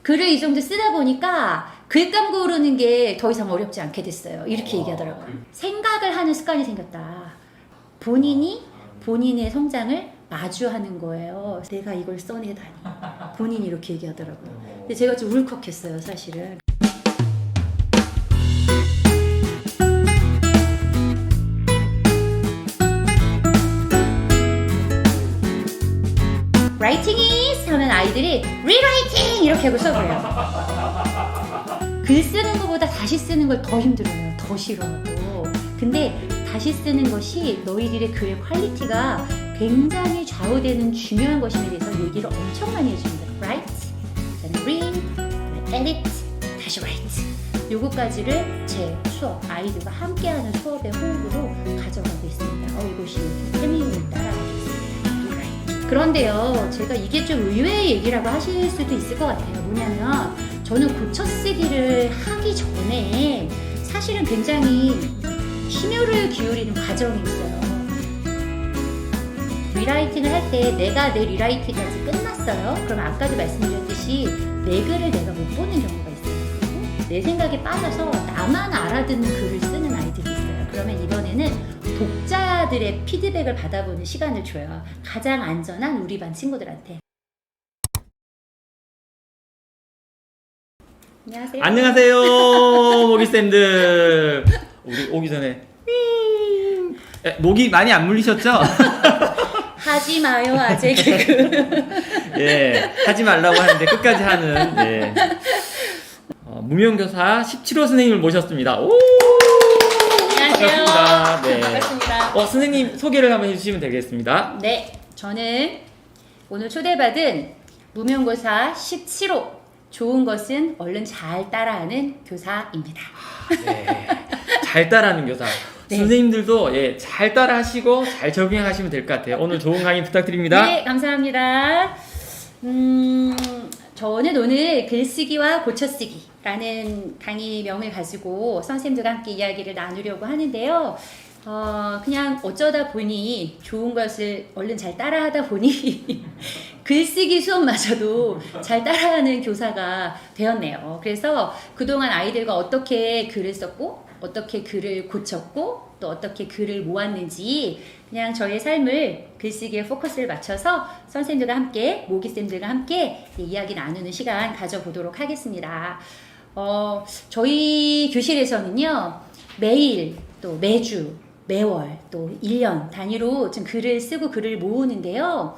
글을 이 정도 쓰다 보니까 글감 고르는 게 더 이상 어렵지 않게 됐어요. 이렇게 얘기하더라고요. 생각을 하는 습관이 생겼다. 본인이 본인의 성장을 마주하는 거예요. 내가 이걸 써내다니. 본인이 이렇게 얘기하더라고요. 근데 제가 좀 울컥했어요, 사실은. 라이팅이 하면 아이들이 리라이팅 이렇게 하고 써버려요. 글 쓰는 것보다 다시 쓰는 걸 더 힘들어요. 더 싫어하고. 근데 다시 쓰는 것이 너희들의 글의 퀄리티가 굉장히 좌우되는 중요한 것임에 대해서 얘기를 엄청 많이 해줍니다. Write, then read, then edit, 다시 write. 요거까지를 제 수업, 아이들과 함께하는 수업의 호흡으로 가져가고 있습니다. 이것이 태민이 따라가고 있습니다. 그런데요, 제가 이게 좀 의외의 얘기라고 하실 수도 있을 것 같아요. 뭐냐면 저는 고쳐쓰기를 하기 전에 사실은 굉장히 심혈을 기울이는 과정이 있어요. 리라이팅을 할 때 내가 내 리라이팅까지 끝났어요. 그럼 아까도 말씀드렸듯이 내 글을 내가 못 보는 경우가 있어요. 그리고 내 생각에 빠져서 나만 알아듣는 글을 쓰는 아이들이 있어요. 그러면 이번에는 독자들의 피드백을 받아보는 시간을 줘요. 가장 안전한 우리 반 친구들한테. 안녕하세요. 안녕하세요, 모기쌤들. 우리 오기 전에 모기 많이 안 물리셨죠? 하지 마요, 아재 개그. 예, 하지 말라고 하는데 끝까지 하는 예. 무명교사 17호 선생님을 모셨습니다. 오! 안녕하세요. 반갑습니다. 네. 반갑습니다. 선생님 소개를 한번 해주시면 되겠습니다. 네, 저는 오늘 초대받은 무명교사 17호 좋은 것은 얼른 잘 따라하는 교사입니다. 네. 잘 따라하는 교사. 네. 선생님들도 예, 잘 따라하시고 잘 적용하시면 될 것 같아요. 오늘 좋은 강의 부탁드립니다. 네, 감사합니다. 저는 오늘 글쓰기와 고쳐쓰기라는 강의명을 가지고 선생님들과 함께 이야기를 나누려고 하는데요. 그냥 어쩌다 보니 좋은 것을 얼른 잘 따라하다 보니 글쓰기 수업마저도 잘 따라하는 교사가 되었네요. 그래서 그동안 아이들과 어떻게 글을 썼고 어떻게 글을 고쳤고 또 어떻게 글을 모았는지 그냥 저의 삶을 글쓰기에 포커스를 맞춰서 선생님들과 함께 모기쌤들과 함께 이야기 나누는 시간 가져보도록 하겠습니다. 저희 교실에서는요 매일 또 매주 매월 또 1년 단위로 좀 글을 쓰고 글을 모으는데요.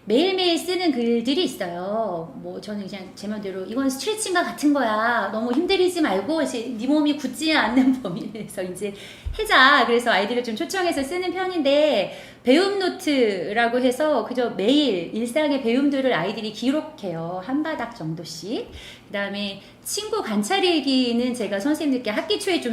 매일매일 쓰는 글들이 있어요. 뭐 저는 그냥 제 맘대로 이건 스트레칭과 같은 거야. 너무 힘들이지 말고 이제 네 몸이 굳지 않는 범위 내에서 이제 해자. 그래서 아이들을 좀 초청해서 쓰는 편인데 배움 노트라고 해서 그저 매일 일상의 배움들을 아이들이 기록해요. 한 바닥 정도씩. 그다음에 친구 관찰일기는 제가 선생님들께 학기 초에 좀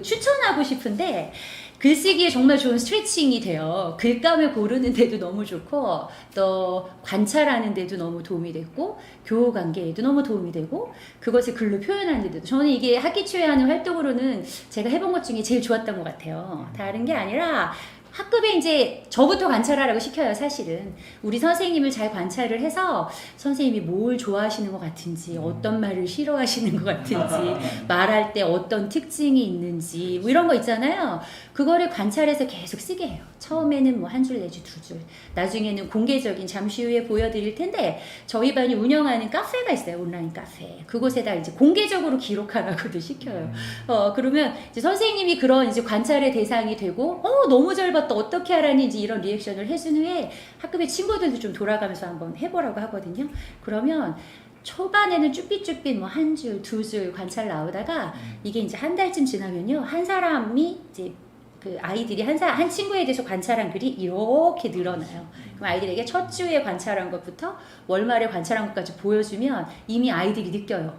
추천하고 싶은데 글쓰기에 정말 좋은 스트레칭이 돼요. 글감을 고르는 데도 너무 좋고 또 관찰하는 데도 너무 도움이 됐고 교우 관계에도 너무 도움이 되고 그것을 글로 표현하는 데도 저는 이게 학기 초에 하는 활동으로는 제가 해본 것 중에 제일 좋았던 것 같아요. 다른 게 아니라 학급에 이제 저부터 관찰하라고 시켜요. 사실은 우리 선생님을 잘 관찰을 해서 선생님이 뭘 좋아하시는 것 같은지 어떤 말을 싫어하시는 것 같은지 말할 때 어떤 특징이 있는지 뭐 이런 거 있잖아요. 그거를 관찰해서 계속 쓰게 해요. 처음에는 뭐 한 줄 내지 두 줄 나중에는 공개적인 잠시 후에 보여드릴 텐데 저희 반이 운영하는 카페가 있어요. 온라인 카페. 그곳에다 이제 공개적으로 기록하라고도 시켜요. 그러면 이제 선생님이 그런 이제 관찰의 대상이 되고 너무 잘 봤다 어떻게 하라니 이제 이런 리액션을 해준 후에 학급의 친구들도 좀 돌아가면서 한번 해보라고 하거든요. 그러면 초반에는 쭈삣쭈삣 뭐 한 줄, 두 줄 관찰 나오다가 이게 이제 한 달쯤 지나면요. 한 사람이 이제 그 아이들이 한 친구에 대해서 관찰한 글이 이렇게 늘어나요. 그럼 아이들에게 첫 주에 관찰한 것부터 월말에 관찰한 것까지 보여주면 이미 아이들이 느껴요.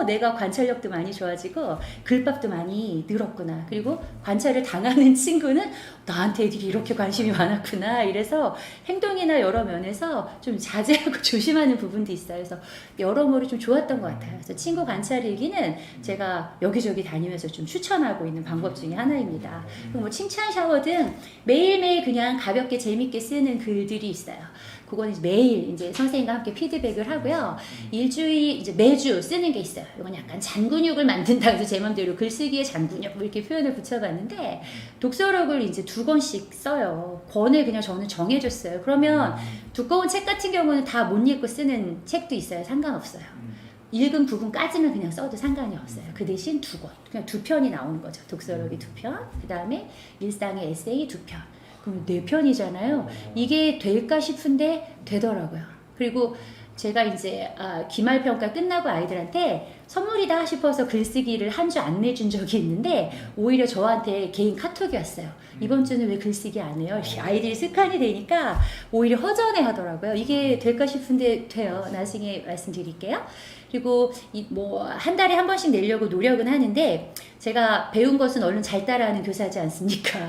내가 관찰력도 많이 좋아지고 글밥도 많이 늘었구나. 그리고 관찰을 당하는 친구는 나한테 애들이 이렇게 관심이 많았구나. 이래서 행동이나 여러 면에서 좀 자제하고 조심하는 부분도 있어요. 그래서 여러모로 좀 좋았던 것 같아요. 그래서 친구 관찰 일기는 제가 여기저기 다니면서 좀 추천하고 있는 방법 중에 하나입니다. 뭐 칭찬 샤워 등 매일매일 그냥 가볍게 재밌게 쓰는 글들이 일이 있어요. 그거는 이제 매일 이제 선생님과 함께 피드백을 하고요. 일주일 이제 매주 쓰는 게 있어요. 이건 약간 잔근육을 만든다 해서 제 맘대로 글쓰기에 잔근육 뭐 이렇게 표현을 붙여봤는데 독서록을 이제 2권씩 써요. 권을 그냥 저는 정해줬어요. 그러면 두꺼운 책 같은 경우는 다 못 읽고 쓰는 책도 있어요. 상관없어요. 읽은 부분까지는 그냥 써도 상관이 없어요. 그 대신 2권, 그냥 2편이 나오는 거죠. 독서록이 2편, 그 다음에 일상의 에세이 2편. 그럼 4편이잖아요. 이게 될까 싶은데 되더라고요. 그리고 제가 이제 기말평가 끝나고 아이들한테 선물이다 싶어서 글쓰기를 한 주 안 내준 적이 있는데 오히려 저한테 개인 카톡이 왔어요. 이번 주는 왜 글쓰기 안 해요? 아이들이 습관이 되니까 오히려 허전해 하더라고요. 이게 될까 싶은데 돼요. 나중에 말씀드릴게요. 그리고 뭐 한 달에 한 번씩 내려고 노력은 하는데 제가 배운 것은 얼른 잘 따라하는 교사지 않습니까?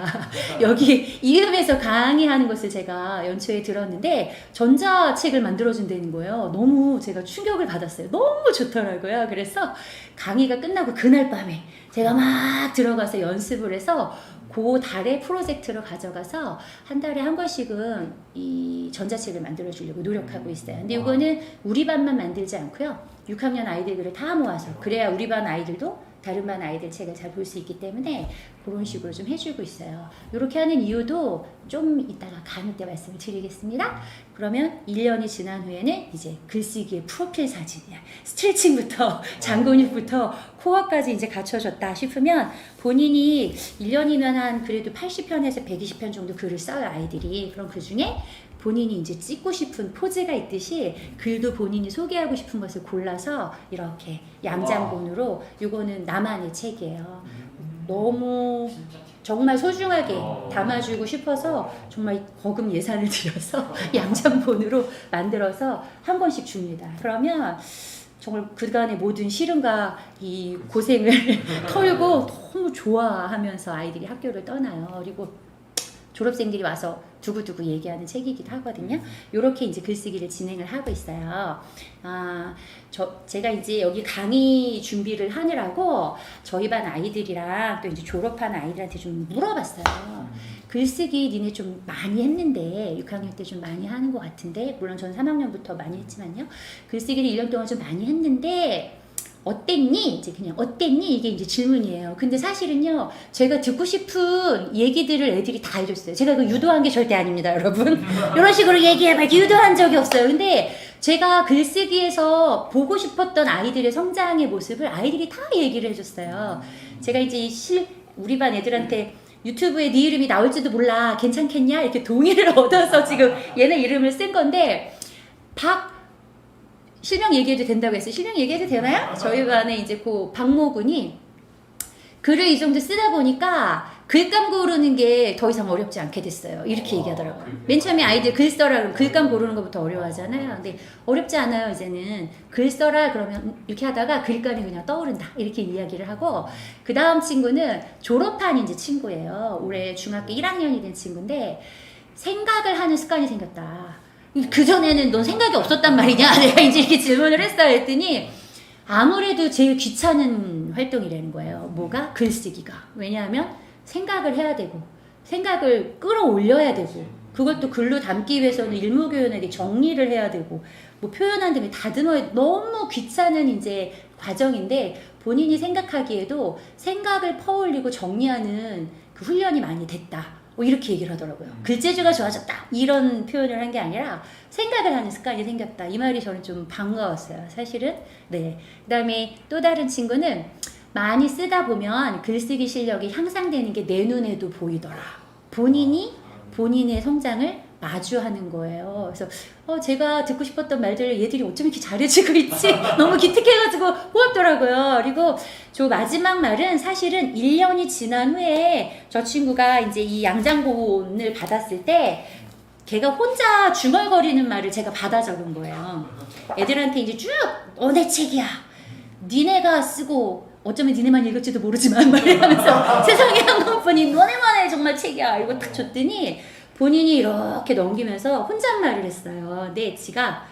여기 이음에서 강의하는 것을 제가 연초에 들었는데 전자책을 만들어준다는 거예요. 너무 제가 충격을 받았어요. 너무 좋더라고요. 그래서 강의가 끝나고 그날 밤에 제가 막 들어가서 연습을 해서 그 달에 프로젝트로 가져가서 한 달에 한 권씩은 이 전자책을 만들어 주려고 노력하고 있어요. 근데 이거는 우리 반만 만들지 않고요. 6학년 아이들을 다 모아서 그래야 우리 반 아이들도 다른 반 아이들 책을 잘 볼 수 있기 때문에 그런 식으로 좀 해주고 있어요. 이렇게 하는 이유도 좀 이따가 강의 때 말씀을 드리겠습니다. 그러면 1년이 지난 후에는 이제 글쓰기의 프로필 사진, 스트레칭부터 장근육부터 코어까지 이제 갖춰졌다 싶으면 본인이 1년이면 한 그래도 80편에서 120편 정도 글을 써요, 아이들이. 그럼 그 중에 본인이 이제 찍고 싶은 포즈가 있듯이 글도 본인이 소개하고 싶은 것을 골라서 이렇게 양장본으로 이거는 나만의 책이에요. 너무 정말 소중하게 담아주고 싶어서 정말 거금 예산을 들여서 양장본으로 만들어서 한 권씩 줍니다. 그러면 정말 그간의 모든 시름과 이 고생을 털고 너무 좋아하면서 아이들이 학교를 떠나요. 그리고 졸업생들이 와서 두고두고 얘기하는 책이기도 하거든요. 이렇게 이제 글쓰기를 진행을 하고 있어요. 제가 이제 여기 강의 준비를 하느라고 저희 반 아이들이랑 또 이제 졸업한 아이들한테 좀 물어봤어요. 글쓰기 니네 좀 많이 했는데 6학년 때 좀 많이 하는 것 같은데 물론 전 3학년부터 많이 했지만요. 글쓰기를 1년 동안 좀 많이 했는데 어땠니? 이제 그냥 어땠니? 이게 이제 질문이에요. 근데 사실은요, 제가 듣고 싶은 얘기들을 애들이 다 해줬어요. 제가 그 유도한 게 절대 아닙니다, 여러분. 이런 식으로 얘기해봐. 유도한 적이 없어요. 근데 제가 글쓰기에서 보고 싶었던 아이들의 성장의 모습을 아이들이 다 얘기를 해줬어요. 제가 이제 우리 반 애들한테 유튜브에 네 이름이 나올지도 몰라. 괜찮겠냐? 이렇게 동의를 얻어서 지금 얘네 이름을 쓴 건데, 실명 얘기해도 된다고 했어요. 실명 얘기해도 되나요? 저희 반에 이제 그 박모군이 글을 이 정도 쓰다 보니까 글감 고르는 게 더 이상 어렵지 않게 됐어요. 이렇게 얘기하더라고요. 맨 처음에 아이들 글 써라 그러면 글감 고르는 것부터 어려워하잖아요. 근데 어렵지 않아요. 이제는 글 써라 그러면 이렇게 하다가 글감이 그냥 떠오른다. 이렇게 이야기를 하고 그 다음 친구는 졸업한 이제 친구예요. 올해 중학교 1학년이 된 친구인데 생각을 하는 습관이 생겼다. 그전에는 넌 생각이 없었단 말이냐? 내가 이제 이렇게 질문을 했어요. 했더니 아무래도 제일 귀찮은 활동이라는 거예요. 뭐가? 글쓰기가. 왜냐하면 생각을 해야 되고 생각을 끌어올려야 되고 그걸 또 글로 담기 위해서는 일목요연하게 정리를 해야 되고 뭐 표현한 다음에 다듬어야 너무 귀찮은 이제 과정인데 본인이 생각하기에도 생각을 퍼올리고 정리하는 그 훈련이 많이 됐다. 뭐 이렇게 얘기를 하더라고요. 글재주가 좋아졌다. 이런 표현을 한 게 아니라 생각을 하는 습관이 생겼다. 이 말이 저는 좀 반가웠어요. 사실은. 네. 그 다음에 또 다른 친구는 많이 쓰다 보면 글쓰기 실력이 향상되는 게 내 눈에도 보이더라. 본인이 본인의 성장을 마주하는 거예요. 그래서 제가 듣고 싶었던 말들을 얘들이 어쩜 이렇게 잘해주고 있지? 너무 기특해가지고 고맙더라고요. 그리고 저 마지막 말은 사실은 1년이 지난 후에 저 친구가 이제 이 양장본을 받았을 때 걔가 혼자 중얼거리는 말을 제가 받아 적은 거예요. 애들한테 이제 쭉 내 책이야. 니네가 쓰고 어쩌면 니네만 읽을지도 모르지만 말하면서 세상에 한 권뿐인 너네만의 정말 책이야. 이거 딱 줬더니 본인이 이렇게 넘기면서 혼잣말을 했어요. 근데 지가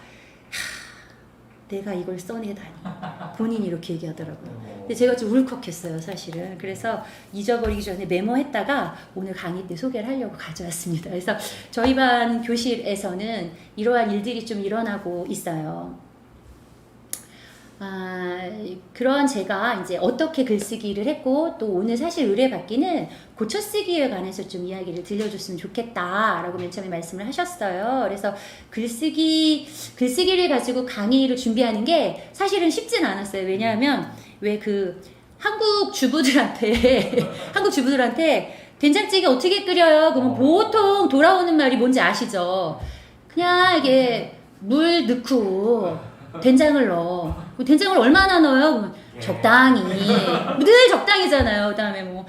내가 이걸 써내다니. 본인이 이렇게 얘기하더라고요. 근데 제가 좀 울컥했어요, 사실은. 그래서 잊어버리기 전에 메모했다가 오늘 강의 때 소개를 하려고 가져왔습니다. 그래서 저희 반 교실에서는 이러한 일들이 좀 일어나고 있어요. 그런 제가 이제 어떻게 글쓰기를 했고 또 오늘 사실 의뢰받기는 고쳐쓰기에 관해서 좀 이야기를 들려줬으면 좋겠다라고 맨 처음에 말씀을 하셨어요. 그래서 글쓰기를 가지고 강의를 준비하는 게 사실은 쉽진 않았어요. 왜냐하면 왜 그 한국 주부들한테 된장찌개 어떻게 끓여요? 그러면 보통 돌아오는 말이 뭔지 아시죠? 그냥 이게 물 넣고 된장을 넣어. 된장을 얼마나 넣어요? 그러면 적당히. 늘 적당히잖아요. 그 다음에 뭐,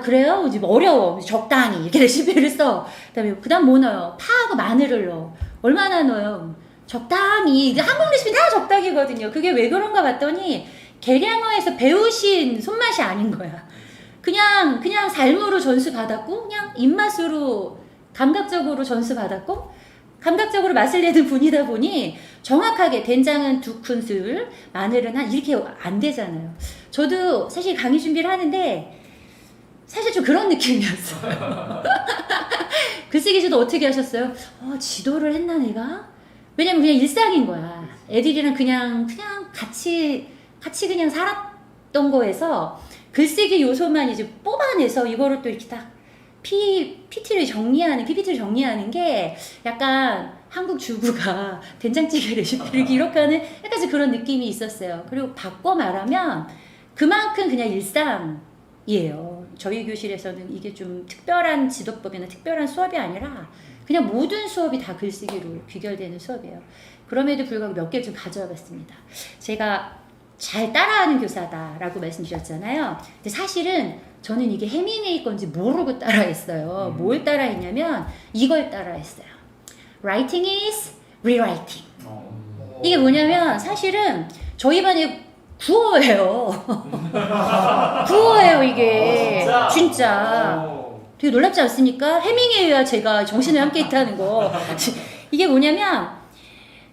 그래요? 이제 어려워. 적당히. 이렇게 레시피를 써. 그 다음 뭐 넣어요? 파하고 마늘을 넣어. 얼마나 넣어요? 적당히. 한국 레시피 다 적당히거든요. 그게 왜 그런가 봤더니, 계량어에서 배우신 손맛이 아닌 거야. 그냥 삶으로 전수 받았고, 그냥 입맛으로, 감각적으로 전수 받았고, 감각적으로 맛을 내는 분이다 보니 정확하게 된장은 2큰술, 마늘은 이렇게 안 되잖아요. 저도 사실 강의 준비를 하는데 사실 좀 그런 느낌이었어요. 글쓰기 지도 어떻게 하셨어요? 지도를 했나 내가? 왜냐면 그냥 일상인 거야. 애들이랑 그냥 같이 그냥 살았던 거에서 글쓰기 요소만 이제 뽑아내서 이거를 또 이렇게 딱 PPT를 정리하는 게 약간 한국 주부가 된장찌개 레시피를 기록하는 약간 그런 느낌이 있었어요. 그리고 바꿔 말하면 그만큼 그냥 일상이에요. 저희 교실에서는 이게 좀 특별한 지도법이나 특별한 수업이 아니라 그냥 모든 수업이 다 글쓰기로 귀결되는 수업이에요. 그럼에도 불구하고 몇 개 좀 가져와 봤습니다. 제가 잘 따라하는 교사다라고 말씀드렸잖아요. 근데 사실은 저는 이게 해밍웨이 건지 모르고 따라했어요. 뭘 따라했냐면 이걸 따라했어요. Writing is rewriting. 이게 뭐냐면 사실은 저희 반에 구어예요. 구어예요 이게. 진짜. 되게 놀랍지 않습니까? 해밍웨이와 제가 정신을 함께 있다는 거. 이게 뭐냐면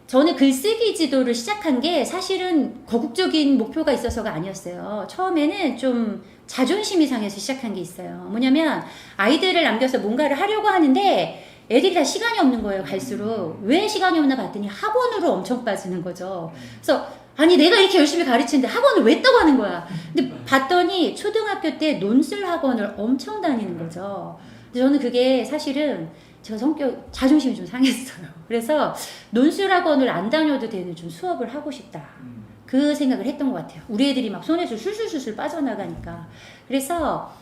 저는 글쓰기 지도를 시작한 게 사실은 거국적인 목표가 있어서가 아니었어요. 처음에는 좀 자존심이 상해서 시작한 게 있어요. 뭐냐면 아이들을 남겨서 뭔가를 하려고 하는데 애들이 다 시간이 없는 거예요. 갈수록. 왜 시간이 없나 봤더니 학원으로 엄청 빠지는 거죠. 그래서 아니 내가 이렇게 열심히 가르치는데 학원을 왜 또 가는 거야. 근데 봤더니 초등학교 때 논술 학원을 엄청 다니는 거죠. 근데 저는 그게 사실은 제가 자존심이 좀 상했어요. 그래서 논술 학원을 안 다녀도 되는 좀 수업을 하고 싶다. 그 생각을 했던 것 같아요. 우리 애들이 막 손에서 술술술술 빠져나가니까. 그래서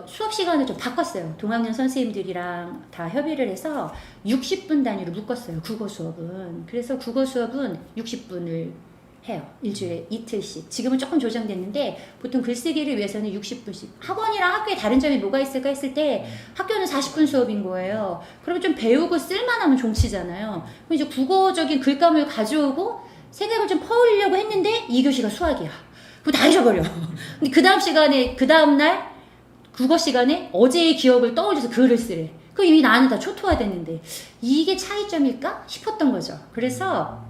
수업 시간을 좀 바꿨어요. 동학년 선생님들이랑 다 협의를 해서 60분 단위로 묶었어요. 국어 수업은. 그래서 국어 수업은 60분을 해요. 일주일에 이틀씩. 지금은 조금 조정됐는데 보통 글쓰기를 위해서는 60분씩. 학원이랑 학교에 다른 점이 뭐가 있을까 했을 때 학교는 40분 수업인 거예요. 그러면 좀 배우고 쓸만하면 종치잖아요. 그럼 이제 국어적인 글감을 가져오고 생각을 좀 퍼올리려고 했는데 2교시가 수학이야. 그거 다 잊어버려. 근데 그 다음 날 국어 시간에 어제의 기억을 떠올려서 글을 쓰래. 그럼 이미 나는 다 초토화됐는데 이게 차이점일까 싶었던 거죠. 그래서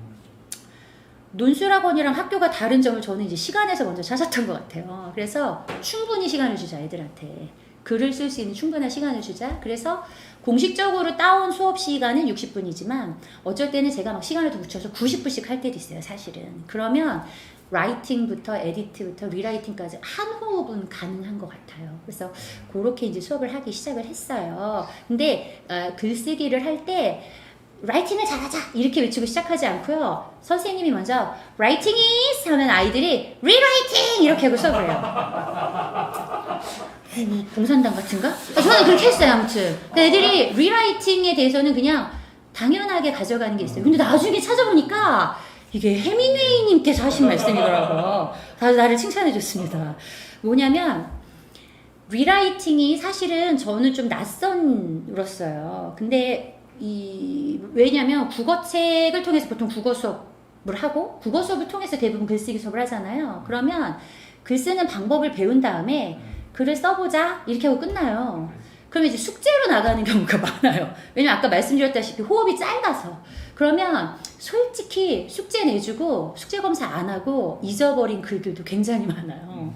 논술학원이랑 학교가 다른 점을 저는 이제 시간에서 먼저 찾았던 것 같아요. 그래서 충분히 시간을 주자, 애들한테. 글을 쓸 수 있는 충분한 시간을 주자. 그래서 공식적으로 따온 수업 시간은 60분이지만 어쩔 때는 제가 막 시간을 더 붙여서 90분씩 할 때도 있어요, 사실은. 그러면 라이팅부터 에디트부터 리라이팅까지 한 호흡은 가능한 것 같아요. 그래서 그렇게 이제 수업을 하기 시작을 했어요. 근데 글쓰기를 할 때 라이팅을 잘하자 이렇게 외치고 시작하지 않고요. 선생님이 먼저 writing is 하면 아이들이 rewriting 이렇게 하고 수업을 해요. 공산당 같은가? 저는 그렇게 했어요. 아무튼 애들이 rewriting에 대해서는 그냥 당연하게 가져가는 게 있어요. 근데 나중에 찾아보니까 이게 해밍웨이님께서 하신 말씀이더라고요. 다들 나를 칭찬해 줬습니다. 뭐냐면 rewriting이 사실은 저는 좀 낯선었어요. 근데 왜냐면 국어책을 통해서 보통 국어 수업을 하고 국어 수업을 통해서 대부분 글쓰기 수업을 하잖아요. 그러면 글 쓰는 방법을 배운 다음에 글을 써보자 이렇게 하고 끝나요. 그러면 이제 숙제로 나가는 경우가 많아요. 왜냐면 아까 말씀드렸다시피 호흡이 짧아서. 그러면 솔직히 숙제 내주고 숙제 검사 안 하고 잊어버린 글들도 굉장히 많아요.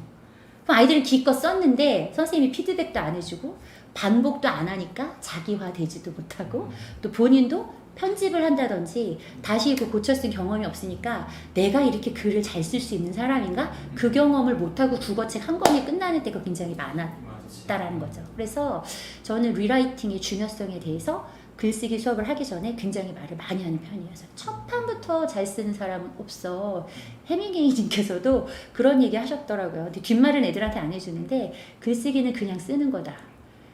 그럼 아이들은 기껏 썼는데 선생님이 피드백도 안 해주고 반복도 안 하니까 자기화되지도 못하고 또 본인도 편집을 한다든지 다시 그 고쳐 쓴 경험이 없으니까 내가 이렇게 글을 잘 쓸 수 있는 사람인가? 그 경험을 못하고 국어책 한 권이 끝나는 때가 굉장히 많았다라는 거죠. 그래서 저는 리라이팅의 중요성에 대해서 글쓰기 수업을 하기 전에 굉장히 말을 많이 하는 편이어서 첫 판부터 잘 쓰는 사람은 없어. 해밍웨이님께서도 그런 얘기 하셨더라고요. 근데 뒷말은 애들한테 안 해주는데 글쓰기는 그냥 쓰는 거다.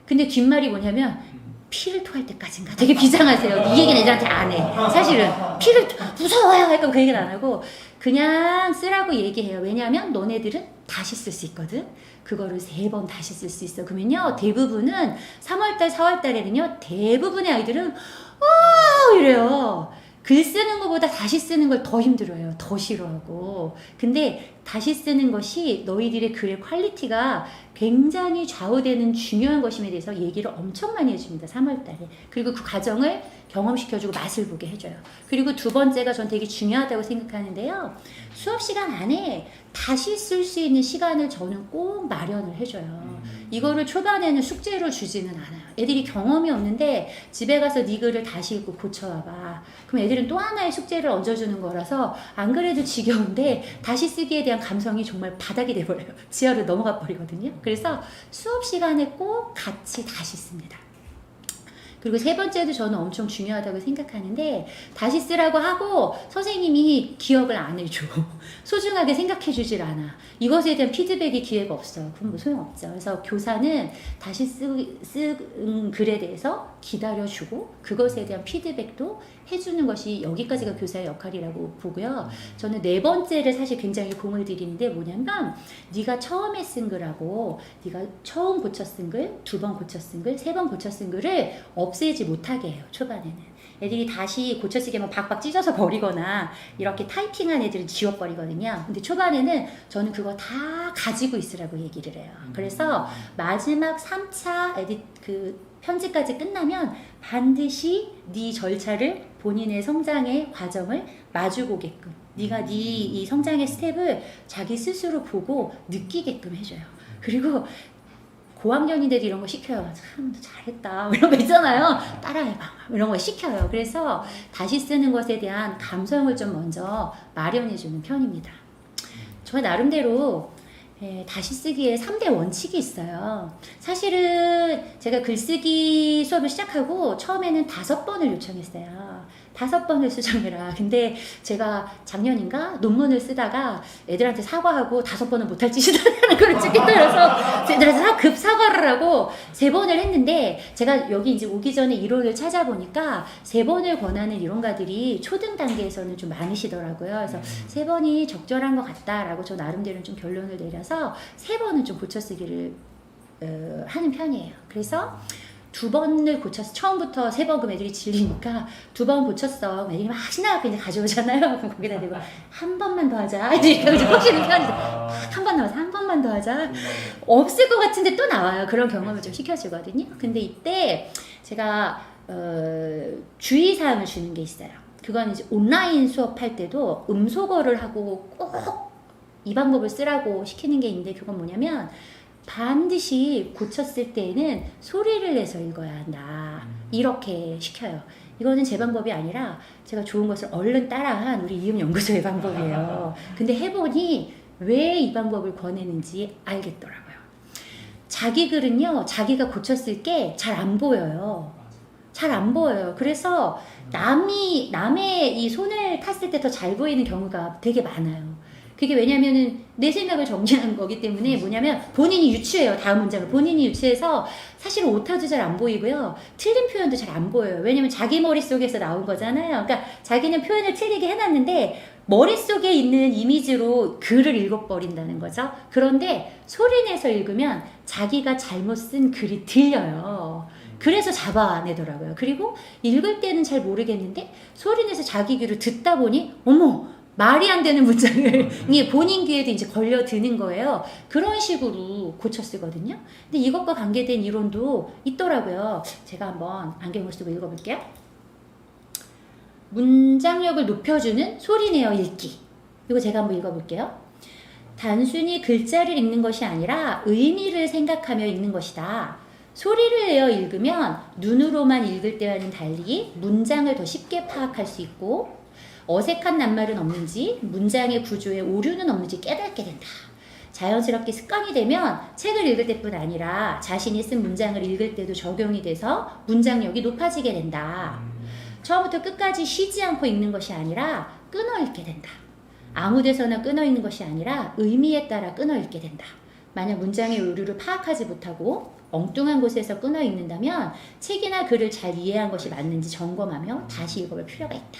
근데 뒷말이 뭐냐면 피를 토할 때까지인가 되게 비장하세요. 이 얘기는 애들한테 안 해. 사실은 피를 무서워요. 약간 그 얘기는 안 하고 그냥 쓰라고 얘기해요. 왜냐하면 너네들은 다시 쓸 수 있거든. 그거를 3번 다시 쓸 수 있어. 그러면요 대부분은 3월달 4월달에는요 대부분의 아이들은 이래요. 글 쓰는 것보다 다시 쓰는 걸 더 힘들어요. 더 싫어하고. 근데 다시 쓰는 것이 너희들의 글의 퀄리티가 굉장히 좌우되는 중요한 것임에 대해서 얘기를 엄청 많이 해줍니다. 3월달에. 그리고 그 과정을 경험시켜주고 맛을 보게 해줘요. 그리고 두 번째가 전 되게 중요하다고 생각하는데요. 수업 시간 안에 다시 쓸 수 있는 시간을 저는 꼭 마련을 해줘요. 이거를 초반에는 숙제로 주지는 않아요. 애들이 경험이 없는데 집에 가서 네 글을 다시 읽고 고쳐와봐. 그럼 애들은 또 하나의 숙제를 얹어주는 거라서 안 그래도 지겨운데 다시 쓰기에 대한 감성이 정말 바닥이 돼버려요. 지하로 넘어가 버리거든요. 그래서 수업 시간에 꼭 같이 다시 씁니다. 그리고 세 번째도 저는 엄청 중요하다고 생각하는데 다시 쓰라고 하고 선생님이 기억을 안 해줘. 소중하게 생각해 주질 않아. 이것에 대한 피드백의 기회가 없어. 그럼 뭐 소용없죠. 그래서 교사는 다시 쓴 글에 대해서 기다려주고 그것에 대한 피드백도 해주는 것이 여기까지가 교사의 역할이라고 보고요. 저는 네 번째를 사실 굉장히 공을 들이는데 뭐냐면 네가 처음에 쓴 글하고 네가 처음 고쳐 쓴 글, 2번 고쳐 쓴 글, 3번 고쳐 쓴 글을 없애지 못하게 해요. 초반에는. 애들이 다시 고쳐쓰기 하면 박박 찢어서 버리거나 이렇게 타이핑한 애들은 지워버리거든요. 근데 초반에는 저는 그거 다 가지고 있으라고 얘기를 해요. 그래서 마지막 3차 에딧 그 편집까지 끝나면 반드시 네 절차를 본인의 성장의 과정을 마주보게끔 네가 네 이 성장의 스텝을 자기 스스로 보고 느끼게끔 해줘요. 그리고 고학년인데도 이런 거 시켜요. 참 잘했다 이런 거 있잖아요. 따라해봐 이런 거 시켜요. 그래서 다시 쓰는 것에 대한 감성을 좀 먼저 마련해주는 편입니다. 저 나름대로 다시 쓰기에 3대 원칙이 있어요. 사실은 제가 글쓰기 수업을 시작하고 처음에는 5번을 요청했어요. 5번을 수정해라. 근데 제가 작년인가 논문을 쓰다가 애들한테 사과하고 5번은 못할 짓이라는 걸 찍게 되어서 애들한테 급 사과를 하고 3번을 했는데 제가 여기 이제 오기 전에 이론을 찾아보니까 3번을 권하는 이론가들이 초등 단계에서는 좀 많으시더라고요. 그래서 3번이 적절한 것 같다라고 저 나름대로 좀 결론을 내려서 3번은 좀 고쳐쓰기를 하는 편이에요. 그래서 2번을 고쳤어. 처음부터 3번 그럼 애들이 질리니까 2번 고쳤어. 그럼 애들이 막 신나게 이제 가져오잖아요. 그럼 거기다 대고 한 번만 더 하자. 이렇게 확실히 편이죠. 한 번 나와서 한 번만 더 하자. 없을 것 같은데 또 나와요. 그런 경험을 좀 시켜주거든요. 근데 이때 제가 주의사항을 주는 게 있어요. 그건 이제 온라인 수업할 때도 음소거를 하고 꼭 이 방법을 쓰라고 시키는 게 있는데 그건 뭐냐면 반드시 고쳤을 때에는 소리를 내서 읽어야 한다. 이렇게 시켜요. 이거는 제 방법이 아니라 제가 좋은 것을 얼른 따라한 우리 이음연구소의 방법이에요. 근데 해보니 왜 이 방법을 권했는지 알겠더라고요. 자기 글은요, 자기가 고쳤을 게 잘 안 보여요. 잘 안 보여요. 그래서 남의 이 손을 탔을 때 더 잘 보이는 경우가 되게 많아요. 그게 왜냐면은 내 생각을 정리하는 거기 때문에 뭐냐면 본인이 유추해요. 다음 문장을 본인이 유추해서 사실 오타도 잘 안 보이고요. 틀린 표현도 잘 안 보여요. 왜냐면 자기 머릿속에서 나온 거잖아요. 그러니까 자기는 표현을 틀리게 해놨는데 머릿속에 있는 이미지로 글을 읽어버린다는 거죠. 그런데 소리내서 읽으면 자기가 잘못 쓴 글이 들려요. 그래서 잡아내더라고요. 그리고 읽을 때는 잘 모르겠는데 소리내서 자기 귀로 듣다 보니 어머 말이 안 되는 문장을 이게 본인 귀에도 이제 걸려드는 거예요. 그런 식으로 고쳐 쓰거든요. 근데 이것과 관계된 이론도 있더라고요. 제가 한번 안경을 쓰고 읽어볼게요. 문장력을 높여주는 소리내어 읽기. 이거 제가 한번 읽어볼게요. 단순히 글자를 읽는 것이 아니라 의미를 생각하며 읽는 것이다. 소리를 내어 읽으면 눈으로만 읽을 때와는 달리 문장을 더 쉽게 파악할 수 있고 어색한 낱말은 없는지 문장의 구조에 오류는 없는지 깨닫게 된다. 자연스럽게 습관이 되면 책을 읽을 때뿐 아니라 자신이 쓴 문장을 읽을 때도 적용이 돼서 문장력이 높아지게 된다. 처음부터 끝까지 쉬지 않고 읽는 것이 아니라 끊어 읽게 된다. 아무 데서나 끊어 읽는 것이 아니라 의미에 따라 끊어 읽게 된다. 만약 문장의 오류를 파악하지 못하고 엉뚱한 곳에서 끊어 읽는다면 책이나 글을 잘 이해한 것이 맞는지 점검하며 다시 읽어볼 필요가 있다.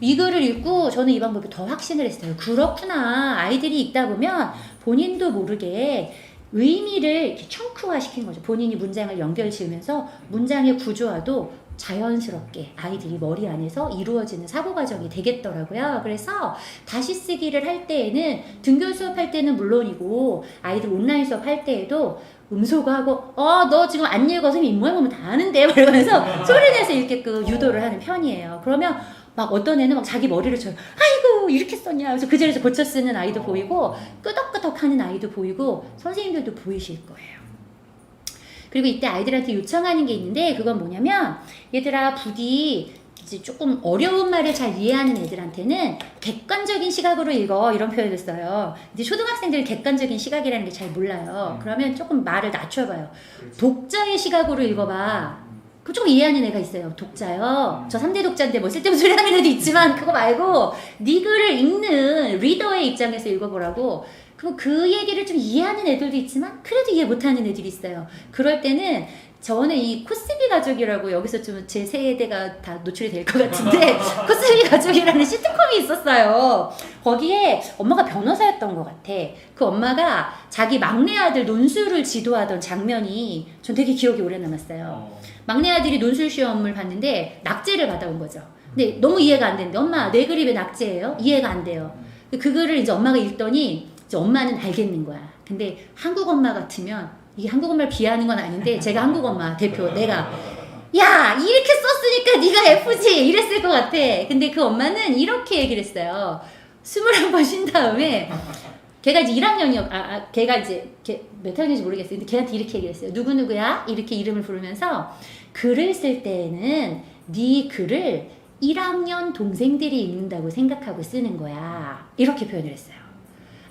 이 글을 읽고 저는 이 방법에 더 확신을 했어요. 그렇구나. 아이들이 읽다 보면 본인도 모르게 의미를 이렇게 청크화 시킨 거죠. 본인이 문장을 연결 지으면서 문장의 구조화도 자연스럽게 아이들이 머리 안에서 이루어지는 사고 과정이 되겠더라고요. 그래서 다시 쓰기를 할 때에는 등교 수업할 때는 물론이고 아이들 온라인 수업 할 때에도 음소거하고 너 지금 안 읽어서 이 모양 보면 다 아는데 이러면서 소리내서 읽게끔 유도를 하는 편이에요. 그러면 막 어떤 애는 막 자기 머리를 쳐요. 아이고 이렇게 썼냐. 그래서 그 자리에서 고쳐 쓰는 아이도 보이고 끄덕끄덕 하는 아이도 보이고 선생님들도 보이실 거예요. 그리고 이때 아이들한테 요청하는 게 있는데 그건 뭐냐면 얘들아 부디 이제 조금 어려운 말을 잘 이해하는 애들한테는 객관적인 시각으로 읽어 이런 표현을 써요. 근데 초등학생들은 객관적인 시각이라는 게 잘 몰라요. 그러면 조금 말을 낮춰봐요. 독자의 시각으로 읽어봐. 그럼 조금 이해하는 애가 있어요. 독자요. 저 3대 독자인데 뭐 쓸데없는 소리 하는 애도 있지만 그거 말고 네 글을 읽는 리더의 입장에서 읽어보라고. 그럼 그 얘기를 좀 이해하는 애들도 있지만 그래도 이해 못하는 애들이 있어요. 그럴 때는 저는 이 코스비 가족이라고 여기서 좀 제 세대가 다 노출이 될 것 같은데 코스비 가족이라는 시트콤이 있었어요. 거기에 엄마가 변호사였던 것 같아. 그 엄마가 자기 막내 아들 논술을 지도하던 장면이 전 되게 기억이 오래 남았어요. 막내 아들이 논술 시험을 봤는데 낙제를 받아온 거죠. 근데 너무 이해가 안 되는데 엄마 내 글이 왜 낙제예요? 이해가 안 돼요. 그 글을 이제 엄마가 읽더니 이제 엄마는 알겠는 거야. 근데 한국 엄마 같으면 이게 한국 엄마를 비하하는 건 아닌데 제가 한국 엄마 대표 내가 야 이렇게 썼으니까 네가 F지 이랬을 것 같아. 근데 그 엄마는 이렇게 얘기를 했어요. 21번 쉰 다음에 걔가 이제 1학년이었 걔가 이제 몇 학년인지 모르겠어요. 근데 걔한테 이렇게 얘기를 했어요. 누구누구야? 이렇게 이름을 부르면서 글을 쓸 때에는 네 글을 1학년 동생들이 읽는다고 생각하고 쓰는 거야. 이렇게 표현을 했어요.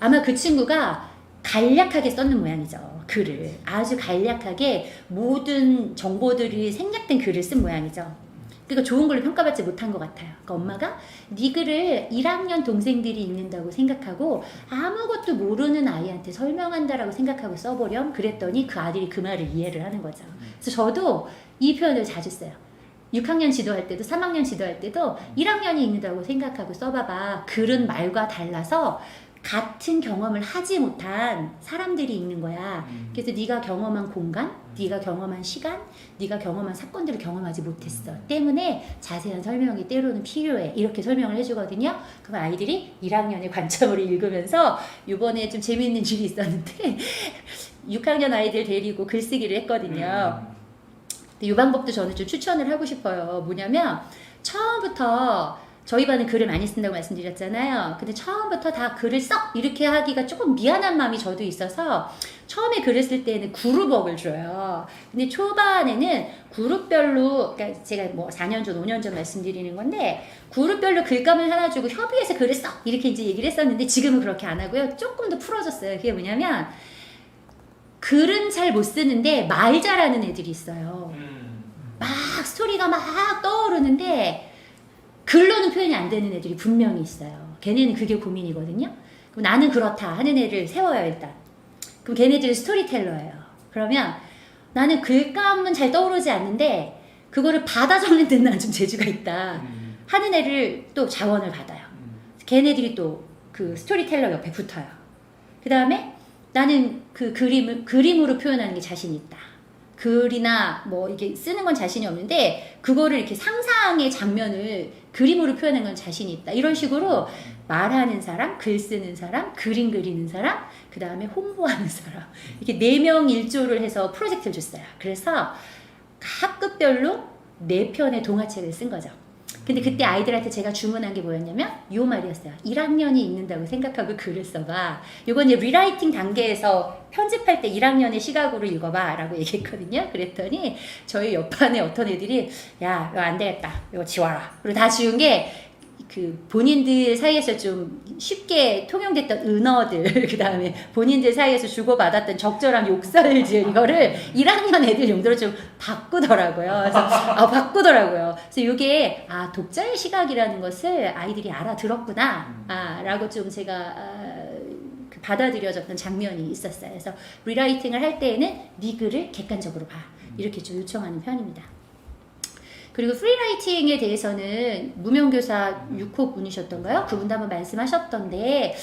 아마 그 친구가 간략하게 썼는 모양이죠. 글을 아주 간략하게 모든 정보들이 생략된 글을 쓴 모양이죠. 그러니까 좋은 걸로 평가받지 못한 것 같아요. 그러니까 엄마가 네 글을 1학년 동생들이 읽는다고 생각하고 아무것도 모르는 아이한테 설명한다라고 생각하고 써보렴. 그랬더니 그 아들이 그 말을 이해를 하는 거죠. 그래서 저도 이 표현을 자주 써요. 6학년 지도할 때도 3학년 지도할 때도 1학년이 읽는다고 생각하고 써봐봐. 글은 말과 달라서 같은 경험을 하지 못한 사람들이 읽는 거야. 그래서 네가 경험한 공간, 네가 경험한 시간, 네가 경험한 사건들을 경험하지 못했어. 때문에 자세한 설명이 때로는 필요해. 이렇게 설명을 해주거든요. 그럼 아이들이 1학년의 관점으로 읽으면서 이번에 좀 재미있는 일이 있었는데 6학년 아이들 데리고 글쓰기를 했거든요. 이 방법도 저는 좀 추천을 하고 싶어요. 뭐냐면 처음부터 저희 반은 글을 많이 쓴다고 말씀드렸잖아요. 근데 처음부터 다 글을 썩 이렇게 하기가 조금 미안한 마음이 저도 있어서 처음에 글을 쓸 때는 그룹웍을 줘요. 근데 초반에는 그룹별로, 그러니까 제가 뭐 4년 전, 5년 전 말씀드리는 건데 그룹별로 글감을 하나 주고 협의해서 글을 썩 이렇게 이제 얘기를 했었는데 지금은 그렇게 안 하고요. 조금 더 풀어졌어요. 그게 뭐냐면 글은 잘 못 쓰는데 말 잘하는 애들이 있어요. 막 스토리가 막 떠오르는데 글로는 표현이 안 되는 애들이 분명히 있어요. 걔네는 그게 고민이거든요. 그럼 나는 그렇다 하는 애를 세워요 일단. 그럼 걔네들은 스토리텔러예요. 그러면 나는 글감은 잘 떠오르지 않는데 그거를 받아 적는 데는 나는 좀 재주가 있다 하는 애를 또 자원을 받아요. 걔네들이 또 그 스토리텔러 옆에 붙어요. 그 다음에 나는 그 그림으로 표현하는 게 자신 있다. 글이나 뭐 이게 쓰는 건 자신이 없는데 그거를 이렇게 상상의 장면을 그림으로 표현하는 건 자신이 있다. 이런 식으로 말하는 사람, 글 쓰는 사람, 그림 그리는 사람, 그 다음에 홍보하는 사람 이렇게 4명 1조를 해서 프로젝트를 줬어요. 그래서 학급별로 4편의 동화책을 쓴 거죠. 근데 그때 아이들한테 제가 주문한 게 뭐였냐면 요 말이었어요. 1학년이 읽는다고 생각하고 글을 써봐. 요건 이제 리라이팅 단계에서 편집할 때 1학년의 시각으로 읽어봐 라고 얘기했거든요. 그랬더니 저희 옆반에 어떤 애들이 야 이거 안 되겠다. 이거 지워라. 그리고 다 지운 게 그 본인들 사이에서 좀 쉽게 통용됐던 은어들 그 다음에 본인들 사이에서 주고받았던 적절한 욕설을 지은 이거를 1학년 애들 용도로 좀 바꾸더라고요. 그래서 바꾸더라고요. 그래서 이게 독자의 시각이라는 것을 아이들이 알아들었구나 라고 좀 제가 받아들여졌던 장면이 있었어요. 그래서 리라이팅을 할 때에는 네 글을 객관적으로 봐 이렇게 좀 요청하는 편입니다. 그리고 프리라이팅에 대해서는 무명교사 6호 분이셨던가요? 그분도 한번 말씀하셨던데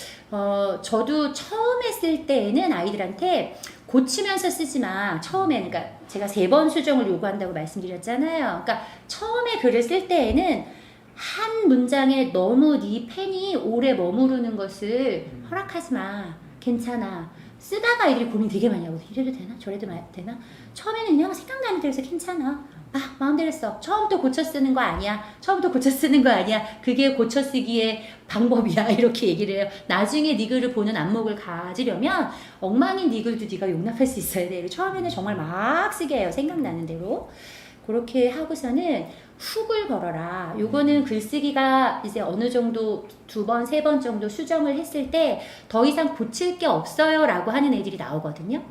저도 처음에 쓸 때에는 아이들한테 고치면서 쓰지 마. 처음에는 그러니까 제가 3번 수정을 요구한다고 말씀드렸잖아요. 그러니까 처음에 글을 쓸 때에는 한 문장에 너무 네 펜이 오래 머무르는 것을 허락하지 마. 괜찮아. 쓰다가 아이들이 고민 되게 많이 하거든요. 이래도 되나? 저래도 되나? 처음에는 그냥 생각나는 대로 해서 괜찮아. 마음대로 써. 처음부터 고쳐 쓰는 거 아니야. 처음부터 고쳐 쓰는 거 아니야. 그게 고쳐 쓰기의 방법이야. 이렇게 얘기를 해요. 나중에 네 글을 보는 안목을 가지려면 엉망인 네 글도 네가 용납할 수 있어야 돼. 처음에는 정말 막 쓰게 해요. 생각나는 대로. 그렇게 하고서는 훅을 걸어라. 요거는 글쓰기가 이제 어느 정도 2번, 3번 정도 수정을 했을 때 더 이상 고칠 게 없어요 라고 하는 애들이 나오거든요.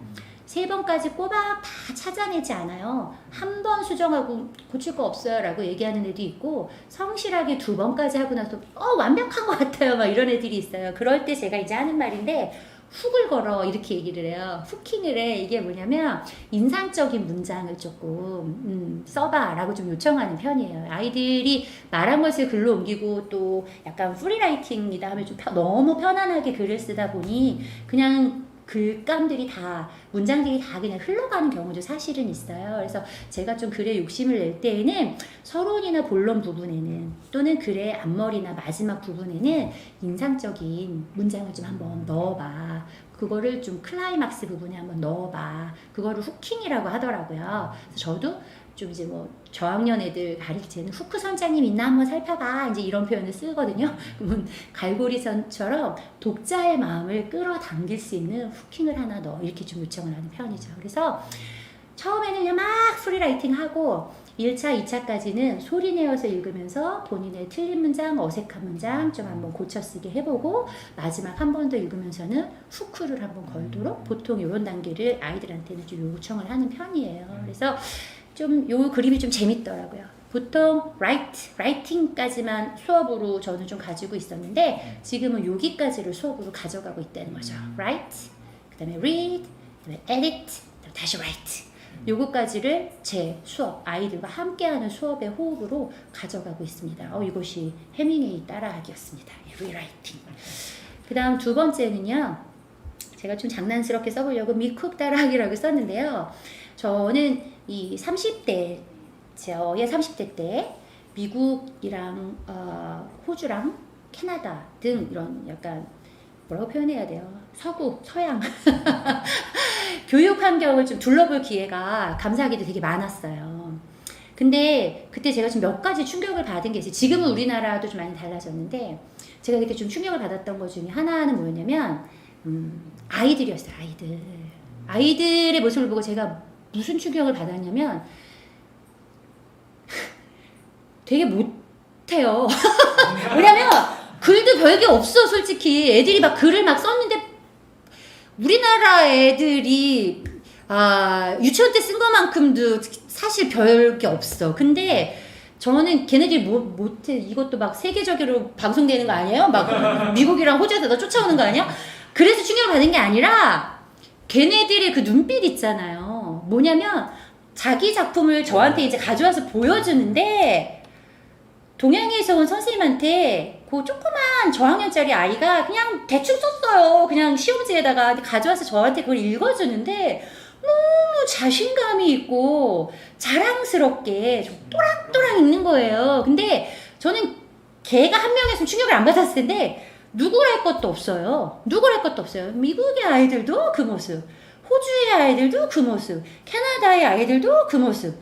3번까지 꼬박 다 찾아내지 않아요. 한 번 수정하고 고칠 거 없어요 라고 얘기하는 애도 있고 성실하게 2번까지 하고 나서 완벽한 것 같아요 막 이런 애들이 있어요. 그럴 때 제가 이제 하는 말인데 훅을 걸어 이렇게 얘기를 해요. 후킹을 해. 이게 뭐냐면 인상적인 문장을 조금 써봐 라고 좀 요청하는 편이에요. 아이들이 말한 것을 글로 옮기고 또 약간 프리라이팅이다 하면 좀 너무 편안하게 글을 쓰다 보니 그냥 글감들이 다 문장들이 다 그냥 흘러가는 경우도 사실은 있어요. 그래서 제가 좀 글에 욕심을 낼 때에는 서론이나 본론 부분에는 또는 글의 앞머리나 마지막 부분에는 인상적인 문장을 좀 한번 넣어봐. 그거를 좀 클라이막스 부분에 한번 넣어봐. 그거를 후킹이라고 하더라고요. 그래서 저도 좀 이제 뭐 저학년 애들 가르칠 때는 후크 선장님 있나 한번 살펴봐 이제 이런 표현을 쓰거든요. 그러면 갈고리선처럼 독자의 마음을 끌어당길 수 있는 후킹을 하나 넣어 이렇게 좀 요청을 하는 편이죠. 그래서 처음에는 그냥 막 프리라이팅 하고 1차, 2차까지는 소리 내어서 읽으면서 본인의 틀린 문장, 어색한 문장 좀 한번 고쳐쓰기 해보고 마지막 한 번 더 읽으면서는 후크를 한번 걸도록 보통 이런 단계를 아이들한테는 좀 요청을 하는 편이에요. 그래서 좀 요 그림이 좀 재밌더라고요. 보통 라이팅까지만 수업으로 저는 좀 가지고 있었는데 지금은 여기까지를 수업으로 가져가고 있다는 거죠. write, 그 다음에 read, 그 다음에 edit, 다시 write. 요거까지를 제 수업, 아이들과 함께하는 수업의 호흡으로 가져가고 있습니다. 이것이 해밍웨이 따라하기였습니다. rewriting. 그 다음 2번째는요. 제가 좀 장난스럽게 써보려고 미쿡 따라하기라고 썼는데요. 저는 이 30대, 저의 30대 때 미국이랑 호주랑 캐나다 등 이런 약간 뭐라고 표현해야 돼요? 서구, 서양 교육 환경을 좀 둘러볼 기회가 감사하게도 되게 많았어요. 근데 그때 제가 좀 몇 가지 충격을 받은 게 있어요. 지금은 우리나라도 좀 많이 달라졌는데 제가 그때 좀 충격을 받았던 것 중에 하나는 뭐였냐면 아이들이었어요. 아이들의 모습을 보고 제가 무슨 충격을 받았냐면 되게 못해요. 왜냐면 글도 별게 없어. 솔직히 애들이 막 글을 막 썼는데 우리나라 애들이 유치원 때 쓴 것만큼도 사실 별게 없어. 근데 저는 걔네들이 못해. 이것도 막 세계적으로 방송되는 거 아니에요? 막 미국이랑 호주에서 나 쫓아오는 거 아니야? 그래서 충격을 받은 게 아니라 걔네들의 그 눈빛 있잖아요. 뭐냐면 자기 작품을 저한테 이제 가져와서 보여주는데 동양에서 온 선생님한테 그 조그만 저학년짜리 아이가 그냥 대충 썼어요. 그냥 시험지에다가 가져와서 저한테 그걸 읽어주는데 너무 자신감이 있고 자랑스럽게 좀 또랑또랑 있는 거예요. 근데 저는 걔가 한 명이었으면 충격을 안 받았을 텐데 누구랄 것도 없어요. 누구랄 것도 없어요. 미국의 아이들도 그 모습, 호주의 아이들도 그 모습, 캐나다의 아이들도 그 모습.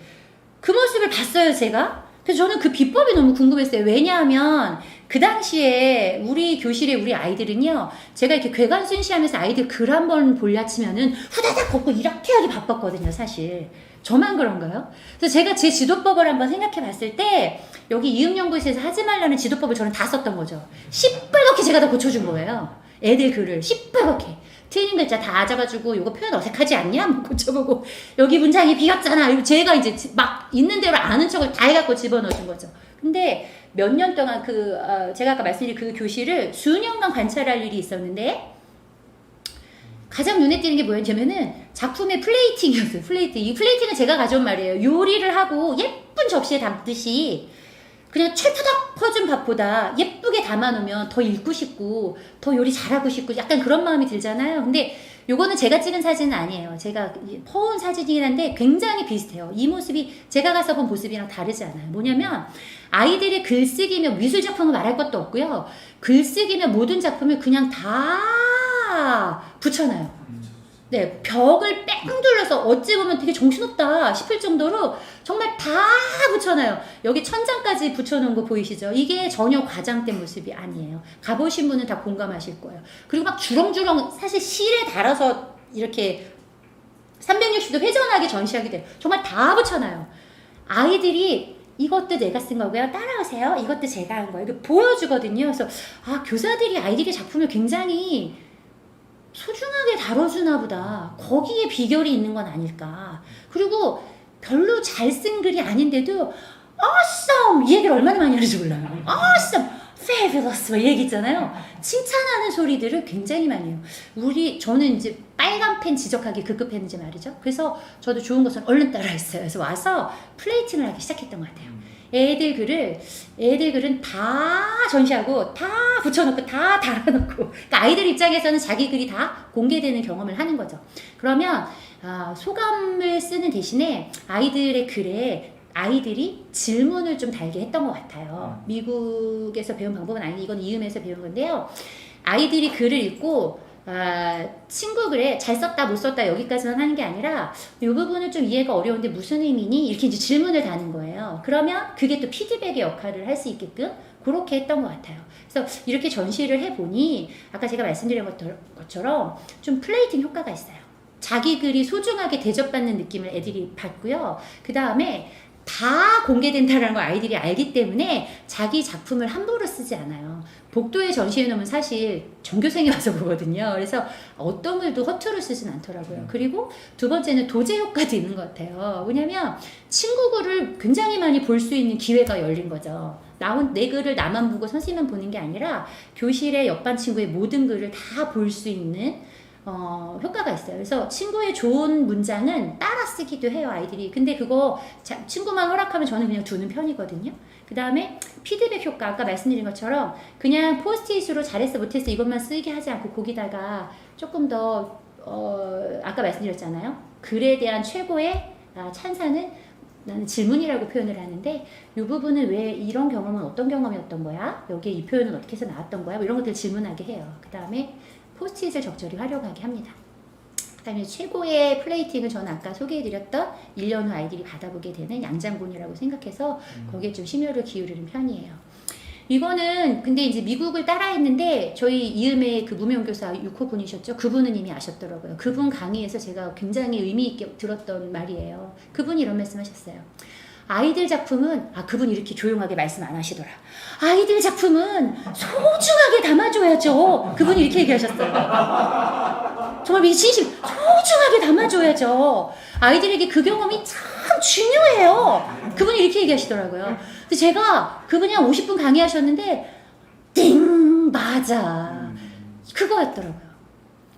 그 모습을 봤어요, 제가. 그래서 저는 그 비법이 너무 궁금했어요. 왜냐하면 그 당시에 우리 교실에 우리 아이들은요, 제가 이렇게 괴관순시하면서 아이들 글 한 번 볼려치면은 후다닥 걷고 이렇게 하기 바빴거든요, 사실. 저만 그런가요? 그래서 제가 제 지도법을 한번 생각해 봤을 때, 여기 이음연구소에서 하지 말라는 지도법을 저는 다 썼던 거죠. 시뻘겋게 제가 다 고쳐준 거예요. 애들 글을 시뻘겋게. 틀린 글자 다 잡아주고, 요거 표현 어색하지 않냐? 뭐 고쳐보고, 여기 문장이 비었잖아. 이거 제가 이제 막 있는 대로 아는 척을 다 해갖고 집어넣어준 거죠. 근데 몇 년 동안 제가 아까 말씀드린 그 교실을 수년간 관찰할 일이 있었는데, 가장 눈에 띄는 게 뭐였냐면은 작품의 플레이팅이었어요. 플레이팅. 이 플레이팅은 제가 가져온 말이에요. 요리를 하고 예쁜 접시에 담듯이 그냥 철푸덕 퍼준 밥보다 예쁘게 담아놓으면 더 읽고 싶고 더 요리 잘하고 싶고 약간 그런 마음이 들잖아요. 근데 요거는 제가 찍은 사진은 아니에요. 제가 퍼온 사진이긴 한데 굉장히 비슷해요. 이 모습이 제가 가서 본 모습이랑 다르지 않아요. 뭐냐면 아이들의 글쓰기면 미술작품을 말할 것도 없고요. 글쓰기면 모든 작품을 그냥 다 붙여놔요. 네, 벽을 뺑 둘러서 어찌 보면 되게 정신없다 싶을 정도로 정말 다 붙여놔요. 여기 천장까지 붙여놓은 거 보이시죠? 이게 전혀 과장된 모습이 아니에요. 가보신 분은 다 공감하실 거예요. 그리고 막 주렁주렁 사실 실에 달아서 이렇게 360도 회전하게 전시하게 돼요. 정말 다 붙여놔요. 아이들이 이것도 내가 쓴 거고요. 따라오세요. 이것도 제가 한 거예요. 이렇게 보여주거든요. 그래서 교사들이 아이들의 작품을 굉장히 소중하게 다뤄주나 보다. 거기에 비결이 있는 건 아닐까. 그리고 별로 잘 쓴 글이 아닌데도 awesome! 이 얘기를 얼마나 많이 하는지 몰라요. awesome! fabulous! 이 얘기 있잖아요. 칭찬하는 소리들을 굉장히 많이 해요. 저는 이제 빨간 펜 지적하기 급급했는지 말이죠. 그래서 저도 좋은 것은 얼른 따라했어요. 그래서 와서 플레이팅을 하기 시작했던 것 같아요. 애들 글은 다 전시하고 다 붙여놓고 다 달아놓고 그러니까 아이들 입장에서는 자기 글이 다 공개되는 경험을 하는 거죠. 그러면 소감을 쓰는 대신에 아이들의 글에 아이들이 질문을 좀 달게 했던 것 같아요. 미국에서 배운 방법은 아니고 이건 이음에서 배운 건데요. 아이들이 글을 읽고 친구 글에 잘 썼다 못 썼다 여기까지만 하는 게 아니라 이 부분은 좀 이해가 어려운데 무슨 의미니? 이렇게 이제 질문을 다는 거예요. 그러면 그게 또 피드백의 역할을 할 수 있게끔 그렇게 했던 것 같아요. 그래서 이렇게 전시를 해보니 아까 제가 말씀드린 것처럼 좀 플레이팅 효과가 있어요. 자기 글이 소중하게 대접받는 느낌을 애들이 받고요. 그 다음에 다 공개된다는 걸 아이들이 알기 때문에 자기 작품을 함부로 쓰지 않아요. 복도에 전시해 놓으면 사실 전교생이 와서 보거든요. 그래서 어떤 글도 허투루 쓰진 않더라고요. 그리고 두 번째는 도제 효과도 있는 것 같아요. 왜냐면 친구 글을 굉장히 많이 볼 수 있는 기회가 열린 거죠. 내 글을 나만 보고 선생님만 보는 게 아니라 교실의 옆반 친구의 모든 글을 다 볼 수 있는 효과가 있어요. 그래서 친구의 좋은 문장은 따라 쓰기도 해요, 아이들이. 근데 그거 친구만 허락하면 저는 그냥 두는 편이거든요. 그 다음에 피드백 효과, 아까 말씀드린 것처럼 그냥 포스트잇으로 잘했어 못했어 이것만 쓰게 하지 않고 거기다가 조금 더 아까 말씀드렸잖아요. 글에 대한 최고의 찬사는 나는 질문이라고 표현을 하는데 이 부분은 왜 이런 경험은 어떤 경험이었던 거야? 여기에 이 표현은 어떻게 해서 나왔던 거야? 뭐 이런 것들 질문하게 해요. 그 다음에 포스트잇을 적절히 활용하게 합니다. 그 다음에 최고의 플레이팅은 저는 아까 소개해드렸던 1년 후 아이들이 받아보게 되는 양장본이라고 생각해서 거기에 좀 심혈을 기울이는 편이에요. 이거는 근데 이제 미국을 따라했는데 저희 이음의 그 무명교사 6호 분이셨죠? 그분은 이미 아셨더라고요. 그분 강의에서 제가 굉장히 의미 있게 들었던 말이에요. 그분이 이런 말씀하셨어요. 아이들 작품은 그분 이렇게 조용하게 말씀 안 하시더라. 아이들 작품은 소중하게 담아줘야죠. 그분이 이렇게 얘기하셨어요. 정말 이 진심 소중하게 담아줘야죠. 아이들에게 그 경험이 참 중요해요. 그분이 이렇게 얘기하시더라고요. 근데 제가 그분이 한 50분 강의하셨는데 띵 맞아 그거였더라고요.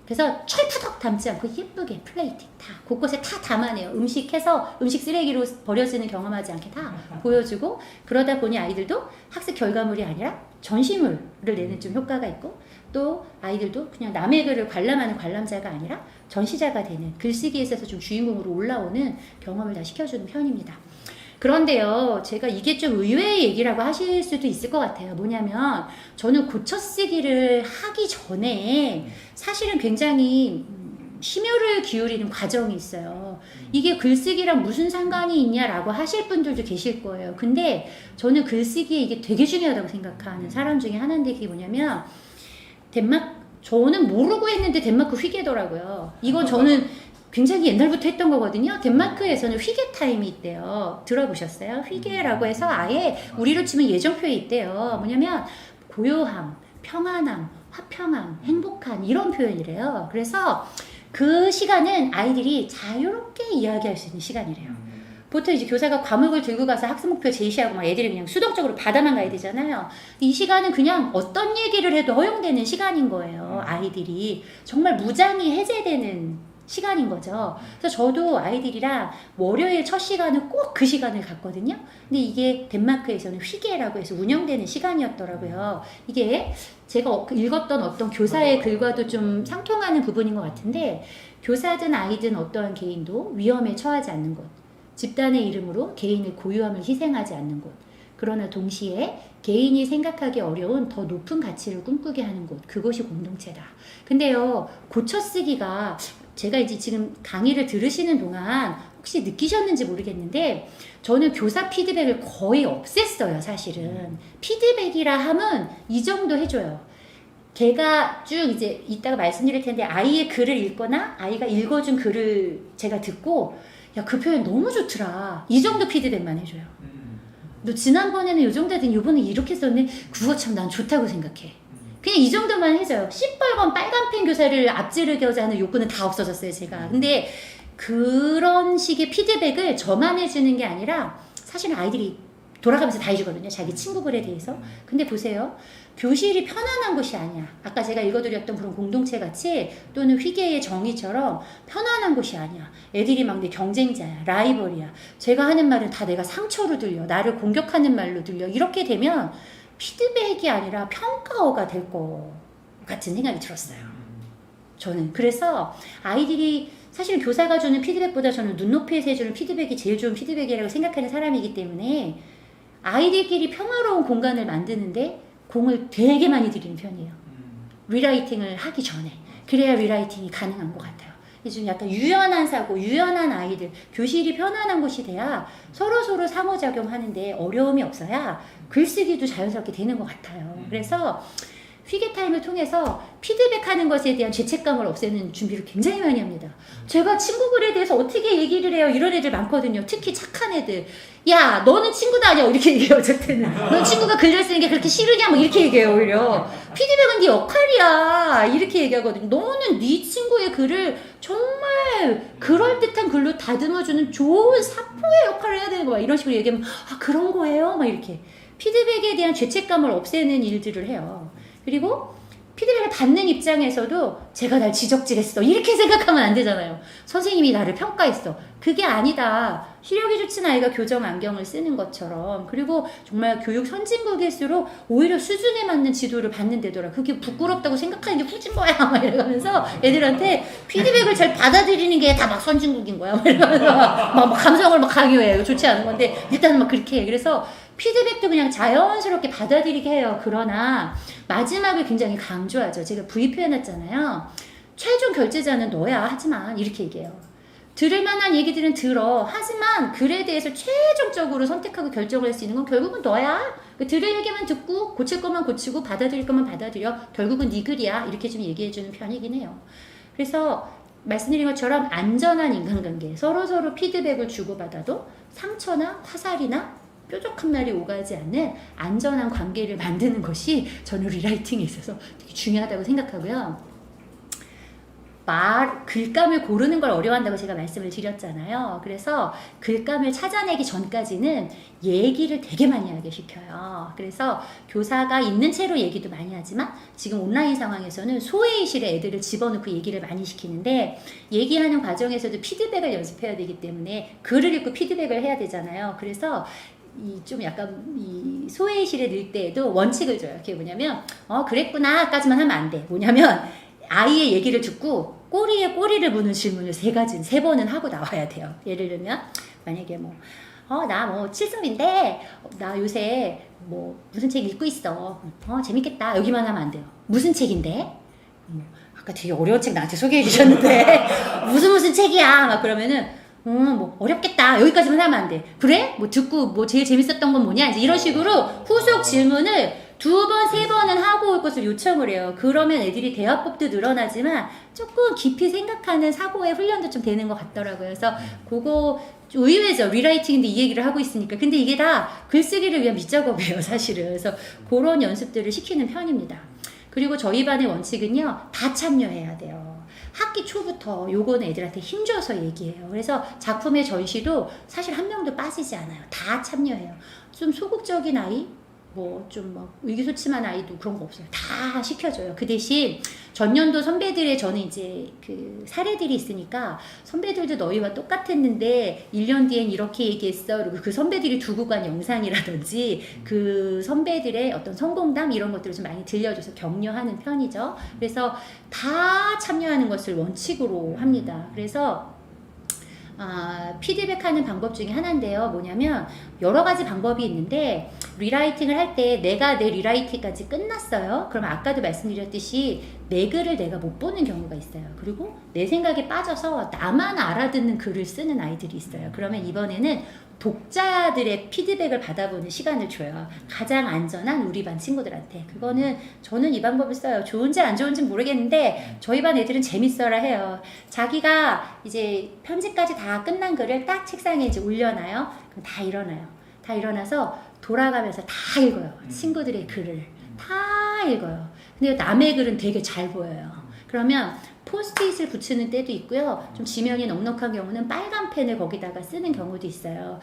그래서 철푸덕 담지 않고 예쁘게 플레이팅 다 곳곳에 다 담아내요. 음식해서 음식 쓰레기로 버려지는 경험하지 않게 다 보여주고 그러다 보니 아이들도 학습 결과물이 아니라 전시물을 내는 좀 효과가 있고 또 아이들도 그냥 남의 글을 관람하는 관람자가 아니라 전시자가 되는 글쓰기에 있어서 좀 주인공으로 올라오는 경험을 다 시켜주는 편입니다. 그런데요, 제가 이게 좀 의외의 얘기라고 하실 수도 있을 것 같아요. 뭐냐면 저는 고쳐쓰기를 하기 전에 사실은 굉장히 심혈을 기울이는 과정이 있어요. 이게 글쓰기랑 무슨 상관이 있냐라고 하실 분들도 계실 거예요. 근데 저는 글쓰기에 이게 되게 중요하다고 생각하는 사람 중에 하나인데 그게 뭐냐면 저는 모르고 했는데 덴마크 휘게더라고요. 이건 저는 굉장히 옛날부터 했던 거거든요. 덴마크에서는 휘게 타임이 있대요. 들어보셨어요? 휘게라고 해서 아예 우리로 치면 예정표에 있대요. 뭐냐면 고요함, 평안함, 화평함, 행복한 이런 표현이래요. 그래서 그 시간은 아이들이 자유롭게 이야기할 수 있는 시간이래요. 보통 이제 교사가 과목을 들고 가서 학습 목표 제시하고 막 애들이 그냥 수동적으로 받아만 가야 되잖아요. 이 시간은 그냥 어떤 얘기를 해도 허용되는 시간인 거예요. 아이들이 정말 무장이 해제되는 시간인 거죠. 그래서 저도 아이들이랑 월요일 첫 시간은 꼭 그 시간을 갔거든요. 근데 이게 덴마크에서는 휘게라고 해서 운영되는 시간이었더라고요. 이게 제가 읽었던 어떤 교사의 글과도 좀 상통하는 부분인 것 같은데 교사든 아이든 어떠한 개인도 위험에 처하지 않는 곳, 집단의 이름으로 개인의 고유함을 희생하지 않는 곳, 그러나 동시에 개인이 생각하기 어려운 더 높은 가치를 꿈꾸게 하는 곳, 그것이 공동체다. 근데요, 고쳐쓰기가 제가 이제 지금 강의를 들으시는 동안 혹시 느끼셨는지 모르겠는데 저는 교사 피드백을 거의 없앴어요. 사실은 피드백이라 함은 이 정도 해줘요. 걔가 쭉 이제 이따가 말씀드릴 텐데 아이의 글을 읽거나 아이가 읽어준 글을 제가 듣고 야, 그 표현 너무 좋더라. 이 정도 피드백만 해줘요. 너 지난번에는 이 정도 했더니 이번에 이렇게 썼네. 그거 참 난 좋다고 생각해. 그냥 이 정도만 해줘요. 시뻘건 빨간펜 교사를 앞지르고자 하는 욕구는 다 없어졌어요, 제가. 근데 그런 식의 피드백을 저만 해주는 게 아니라 사실 아이들이 돌아가면서 다 해주거든요. 자기 친구 글에 대해서. 근데 보세요. 교실이 편안한 곳이 아니야. 아까 제가 읽어드렸던 그런 공동체 같이 또는 휘게의 정의처럼 편안한 곳이 아니야. 애들이 막 내 경쟁자야. 라이벌이야. 제가 하는 말은 다 내가 상처로 들려. 나를 공격하는 말로 들려. 이렇게 되면 피드백이 아니라 평가어가 될 것 같은 생각이 들었어요. 저는. 그래서 아이들이 사실 교사가 주는 피드백보다 저는 눈높이에서 해주는 피드백이 제일 좋은 피드백이라고 생각하는 사람이기 때문에 아이들끼리 평화로운 공간을 만드는데 공을 되게 많이 들이는 편이에요. 리라이팅을 하기 전에. 그래야 리라이팅이 가능한 것 같아요. 좀 약간 유연한 사고, 유연한 아이들, 교실이 편안한 곳이 돼야 서로서로 상호작용하는데 어려움이 없어야 글쓰기도 자연스럽게 되는 것 같아요. 그래서 휘게타임을 통해서 피드백하는 것에 대한 죄책감을 없애는 준비를 굉장히 많이 합니다. 제가 친구 글에 대해서 어떻게 얘기를 해요? 이런 애들 많거든요. 특히 착한 애들. 야, 너는 친구도 아니야. 이렇게 얘기해요, 어쨌든. 넌 친구가 글 잘 쓰는 게 그렇게 싫으냐? 뭐 이렇게 얘기해요, 오히려. 피드백은 네 역할이야. 이렇게 얘기하거든요. 너는 네 친구의 글을 정말 그럴듯한 글로 다듬어주는 좋은 사포의 역할을 해야 되는 거야. 이런 식으로 얘기하면, 아, 그런 거예요? 막 이렇게. 피드백에 대한 죄책감을 없애는 일들을 해요. 그리고 피드백을 받는 입장에서도 제가 날 지적질했어. 이렇게 생각하면 안 되잖아요. 선생님이 나를 평가했어. 그게 아니다. 시력이 좋진 아이가 교정 안경을 쓰는 것처럼. 그리고 정말 교육 선진국일수록 오히려 수준에 맞는 지도를 받는 데더라. 그게 부끄럽다고 생각하는 게 후진 거야. 막 이러면서 애들한테 피드백을 잘 받아들이는 게 다 막 선진국인 거야. 막 이러면서 막 감성을 막 강요해요. 좋지 않은 건데 일단은 막 그렇게 해. 그래서 피드백도 그냥 자연스럽게 받아들이게 해요. 그러나 마지막을 굉장히 강조하죠. 제가 브이프 해놨잖아요. 최종 결제자는 너야. 하지만 이렇게 얘기해요. 들을 만한 얘기들은 들어. 하지만 글에 대해서 최종적으로 선택하고 결정을 할 수 있는 건 결국은 너야. 들을 얘기만 듣고 고칠 것만 고치고 받아들일 것만 받아들여. 결국은 네 글이야. 이렇게 좀 얘기해주는 편이긴 해요. 그래서 말씀드린 것처럼 안전한 인간관계, 서로서로 피드백을 주고받아도 상처나 화살이나 뾰족한 말이 오가지 않는 안전한 관계를 만드는 것이 저는 리라이팅에 있어서 되게 중요하다고 생각하고요. 글감을 고르는 걸 어려워한다고 제가 말씀을 드렸잖아요. 그래서 글감을 찾아내기 전까지는 얘기를 되게 많이 하게 시켜요. 그래서 교사가 있는 채로 얘기도 많이 하지만 지금 온라인 상황에서는 소외의실에 애들을 집어넣고 얘기를 많이 시키는데 얘기하는 과정에서도 피드백을 연습해야 되기 때문에 글을 읽고 피드백을 해야 되잖아요. 그래서 좀 약간 이 소외의실에 넣을 때에도 원칙을 줘요. 그게 뭐냐면 그랬구나 까지만 하면 안 돼. 뭐냐면 아이의 얘기를 듣고 꼬리에 꼬리를 무는 질문을 3번은 하고 나와야 돼요. 예를 들면 만약에 나 칠성인데 나 요새 무슨 책 읽고 있어. 재밌겠다. 여기만 하면 안 돼요. 무슨 책인데? 아까 되게 어려운 책 나한테 소개해 주셨는데 무슨 책이야? 막 그러면은 어렵겠다. 여기까지만 하면 안 돼. 그래? 듣고 제일 재밌었던 건 뭐냐? 이제 이런 식으로 후속 질문을 2번, 3번은 하고 올 것을 요청을 해요. 그러면 애들이 대화법도 늘어나지만 조금 깊이 생각하는 사고의 훈련도 좀 되는 것 같더라고요. 그래서 그거 의외죠. 리라이팅인데 이 얘기를 하고 있으니까. 근데 이게 다 글쓰기를 위한 밑작업이에요, 사실은. 그래서 그런 연습들을 시키는 편입니다. 그리고 저희 반의 원칙은요, 다 참여해야 돼요. 학기 초부터 요거는 애들한테 힘줘서 얘기해요. 그래서 작품의 전시도 사실 한 명도 빠지지 않아요. 다 참여해요. 좀 소극적인 아이, 의기소침한 아이도 그런 거 없어요. 다 시켜줘요. 그 대신 전년도 선배들의 저는 이제 그 사례들이 있으니까 선배들도 너희와 똑같았는데 1년 뒤엔 이렇게 얘기했어. 그리고 그 선배들이 두고 간 영상이라든지 그 선배들의 어떤 성공담 이런 것들을 좀 많이 들려줘서 격려하는 편이죠. 그래서 다 참여하는 것을 원칙으로 합니다. 그래서 피드백하는 방법 중에 하나인데요. 뭐냐면 여러 가지 방법이 있는데 리라이팅을 할 때 내가 내 리라이팅까지 끝났어요. 그럼 아까도 말씀드렸듯이 내 글을 내가 못 보는 경우가 있어요. 그리고 내 생각에 빠져서 나만 알아듣는 글을 쓰는 아이들이 있어요. 그러면 이번에는 독자들의 피드백을 받아보는 시간을 줘요. 가장 안전한 우리 반 친구들한테. 그거는 저는 이 방법을 써요. 좋은지 안 좋은지 모르겠는데 저희 반 애들은 재밌어라 해요. 자기가 이제 편집까지 다 끝난 글을 딱 책상에 이제 올려놔요. 그럼 다 일어나요. 다 일어나서 돌아가면서 다 읽어요. 친구들의 글을 다 읽어요. 근데 남의 글은 되게 잘 보여요. 그러면 포스트잇을 붙이는 때도 있고요. 좀 지면이 넉넉한 경우는 빨간 펜을 거기다가 쓰는 경우도 있어요.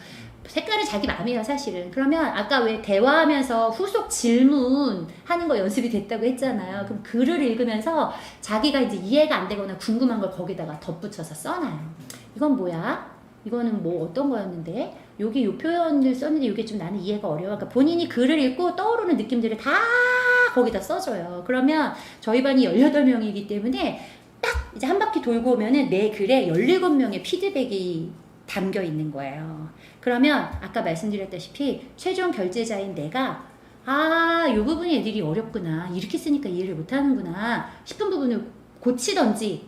색깔은 자기 마음이에요, 사실은. 그러면 아까 왜 대화하면서 후속 질문하는 거 연습이 됐다고 했잖아요. 그럼 글을 읽으면서 자기가 이제 이해가 안 되거나 궁금한 걸 거기다가 덧붙여서 써놔요. 이건 뭐야? 이거는 어떤 거였는데? 여기 요 표현을 썼는데 이게 좀 나는 이해가 어려워. 그러니까 본인이 글을 읽고 떠오르는 느낌들을 다 거기다 써줘요. 그러면 저희 반이 18명이기 때문에 딱 이제 한 바퀴 돌고 오면은 내 글에 17명의 피드백이 담겨 있는 거예요. 그러면 아까 말씀드렸다시피 최종 결제자인 내가 요 부분이 애들이 어렵구나. 이렇게 쓰니까 이해를 못 하는구나 싶은 부분을 고치던지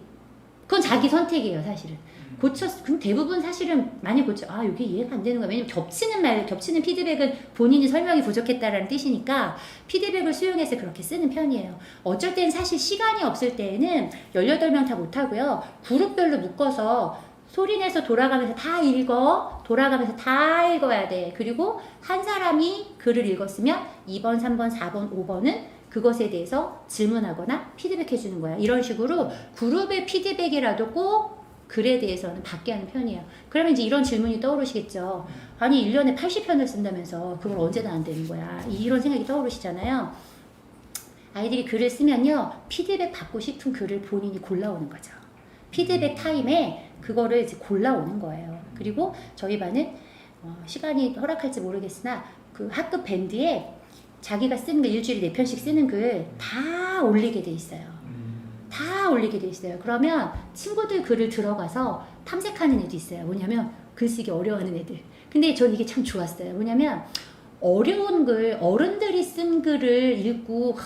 그건 자기 선택이에요, 사실은. 그럼 대부분 사실은 많이 고쳐. 이게 이해가 안 되는 거야. 왜냐면 겹치는 피드백은 본인이 설명이 부족했다라는 뜻이니까 피드백을 수용해서 그렇게 쓰는 편이에요. 어쩔 때는 사실 시간이 없을 때에는 18명 다 못하고요. 그룹별로 묶어서 소리내서 돌아가면서 다 읽어야 돼. 그리고 한 사람이 글을 읽었으면 2번, 3번, 4번, 5번은 그것에 대해서 질문하거나 피드백해 주는 거야. 이런 식으로 그룹의 피드백이라도 꼭 글에 대해서는 받게 하는 편이에요. 그러면 이제 이런 질문이 떠오르시겠죠. 아니 1년에 80편을 쓴다면서 그걸 언제나 안 되는 거야. 이런 생각이 떠오르시잖아요. 아이들이 글을 쓰면요. 피드백 받고 싶은 글을 본인이 골라오는 거죠. 피드백 타임에 그거를 이제 골라오는 거예요. 그리고 저희 반은 시간이 허락할지 모르겠으나 그 학급 밴드에 자기가 쓰는 글 일주일에 4편씩 쓰는 글 다 올리게 돼 있어요. 다 올리게 돼 있어요. 그러면 친구들 글을 들어가서 탐색하는 애도 있어요. 뭐냐면 글쓰기 어려워하는 애들. 근데 전 이게 참 좋았어요. 뭐냐면 어려운 글, 어른들이 쓴 글을 읽고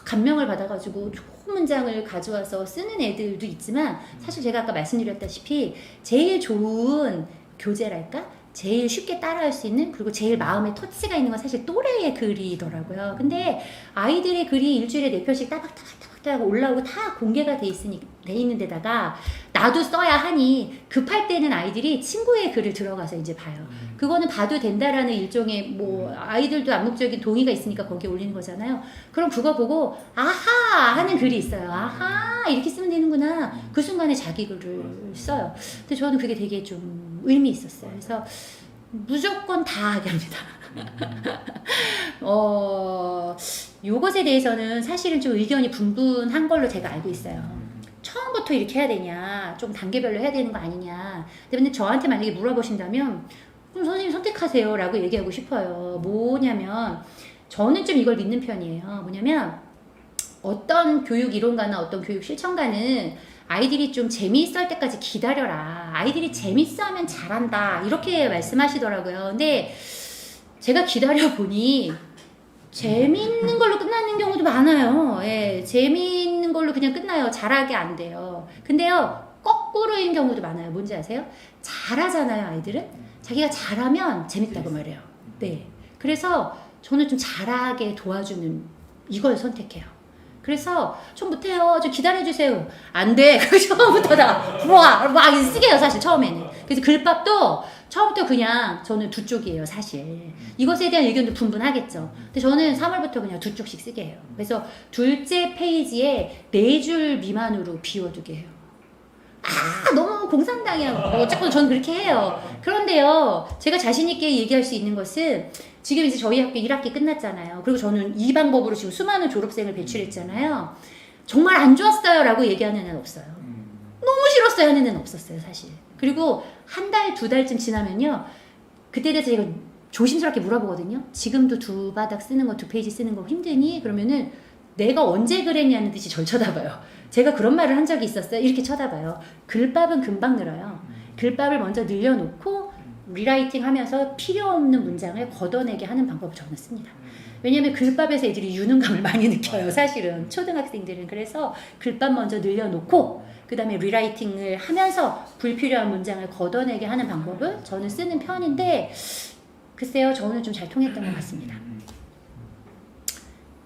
감명을 받아가지고 좋은 문장을 가져와서 쓰는 애들도 있지만 사실 제가 아까 말씀드렸다시피 제일 좋은 교재랄까? 제일 쉽게 따라할 수 있는 그리고 제일 마음에 터치가 있는 건 사실 또래의 글이더라고요. 근데 아이들의 글이 일주일에 4편씩 따박따박 올라오고 다 공개가 돼 있는 데다가 나도 써야 하니 급할 때는 아이들이 친구의 글을 들어가서 이제 봐요. 그거는 봐도 된다라는 일종의 아이들도 암묵적인 동의가 있으니까 거기에 올리는 거잖아요. 그럼 그거 보고 아하 하는 글이 있어요. 아하 이렇게 쓰면 되는구나. 그 순간에 자기 글을 써요. 근데 저는 그게 되게 좀 의미 있었어요. 그래서 무조건 다 하게 합니다. 요것에 대해서는 사실은 좀 의견이 분분한 걸로 제가 알고 있어요. 처음부터 이렇게 해야 되냐, 좀 단계별로 해야 되는 거 아니냐. 근데 저한테 만약에 물어보신다면 그럼 선생님 선택하세요 라고 얘기하고 싶어요. 뭐냐면 저는 좀 이걸 믿는 편이에요. 뭐냐면 어떤 교육 이론가나 어떤 교육 실천가는 아이들이 좀 재미있을 때까지 기다려라. 아이들이 재밌어하면 잘한다. 이렇게 말씀하시더라고요. 근데 제가 기다려보니 재밌는 걸로 끝나는 경우도 많아요. 예, 재밌는 걸로 그냥 끝나요. 잘하게 안 돼요. 근데요, 거꾸로인 경우도 많아요. 뭔지 아세요? 잘하잖아요, 아이들은. 자기가 잘하면 재밌다고 말해요. 네. 그래서 저는 좀 잘하게 도와주는 이걸 선택해요. 그래서 좀 못해요. 좀 기다려주세요. 안 돼. 그 처음부터 막 쓰게 해요, 사실 처음에는. 그래서 글밥도 처음부터 그냥 저는 두 쪽이에요, 사실. 이것에 대한 의견도 분분하겠죠. 근데 저는 3월부터 그냥 두 쪽씩 쓰게 해요. 그래서 둘째 페이지에 4줄 미만으로 비워두게 해요. 너무 공상당하고 어쨌건 저는 그렇게 해요. 그런데요, 제가 자신있게 얘기할 수 있는 것은 지금 이제 저희 학교 1학기 끝났잖아요. 그리고 저는 이 방법으로 지금 수많은 졸업생을 배출했잖아요. 정말 안 좋았어요 라고 얘기하는 애는 없어요. 너무 싫었어요 하는 애는 없었어요, 사실. 그리고 한 달, 2달쯤 지나면요, 그때 대해서 제가 조심스럽게 물어보거든요. 지금도 2바닥 쓰는 거, 2페이지 쓰는 거 힘드니? 그러면은 내가 언제 그랬냐는 듯이 절 쳐다봐요. 제가 그런 말을 한 적이 있었어요. 이렇게 쳐다봐요. 글밥은 금방 늘어요. 글밥을 먼저 늘려놓고 리라이팅 하면서 필요 없는 문장을 걷어내게 하는 방법을 저는 씁니다. 왜냐하면 글밥에서 애들이 유능감을 많이 느껴요. 사실은 초등학생들은. 그래서 글밥 먼저 늘려놓고 그 다음에 리라이팅을 하면서 불필요한 문장을 걷어내게 하는 방법을 저는 쓰는 편인데, 글쎄요, 저는 좀 잘 통했던 것 같습니다.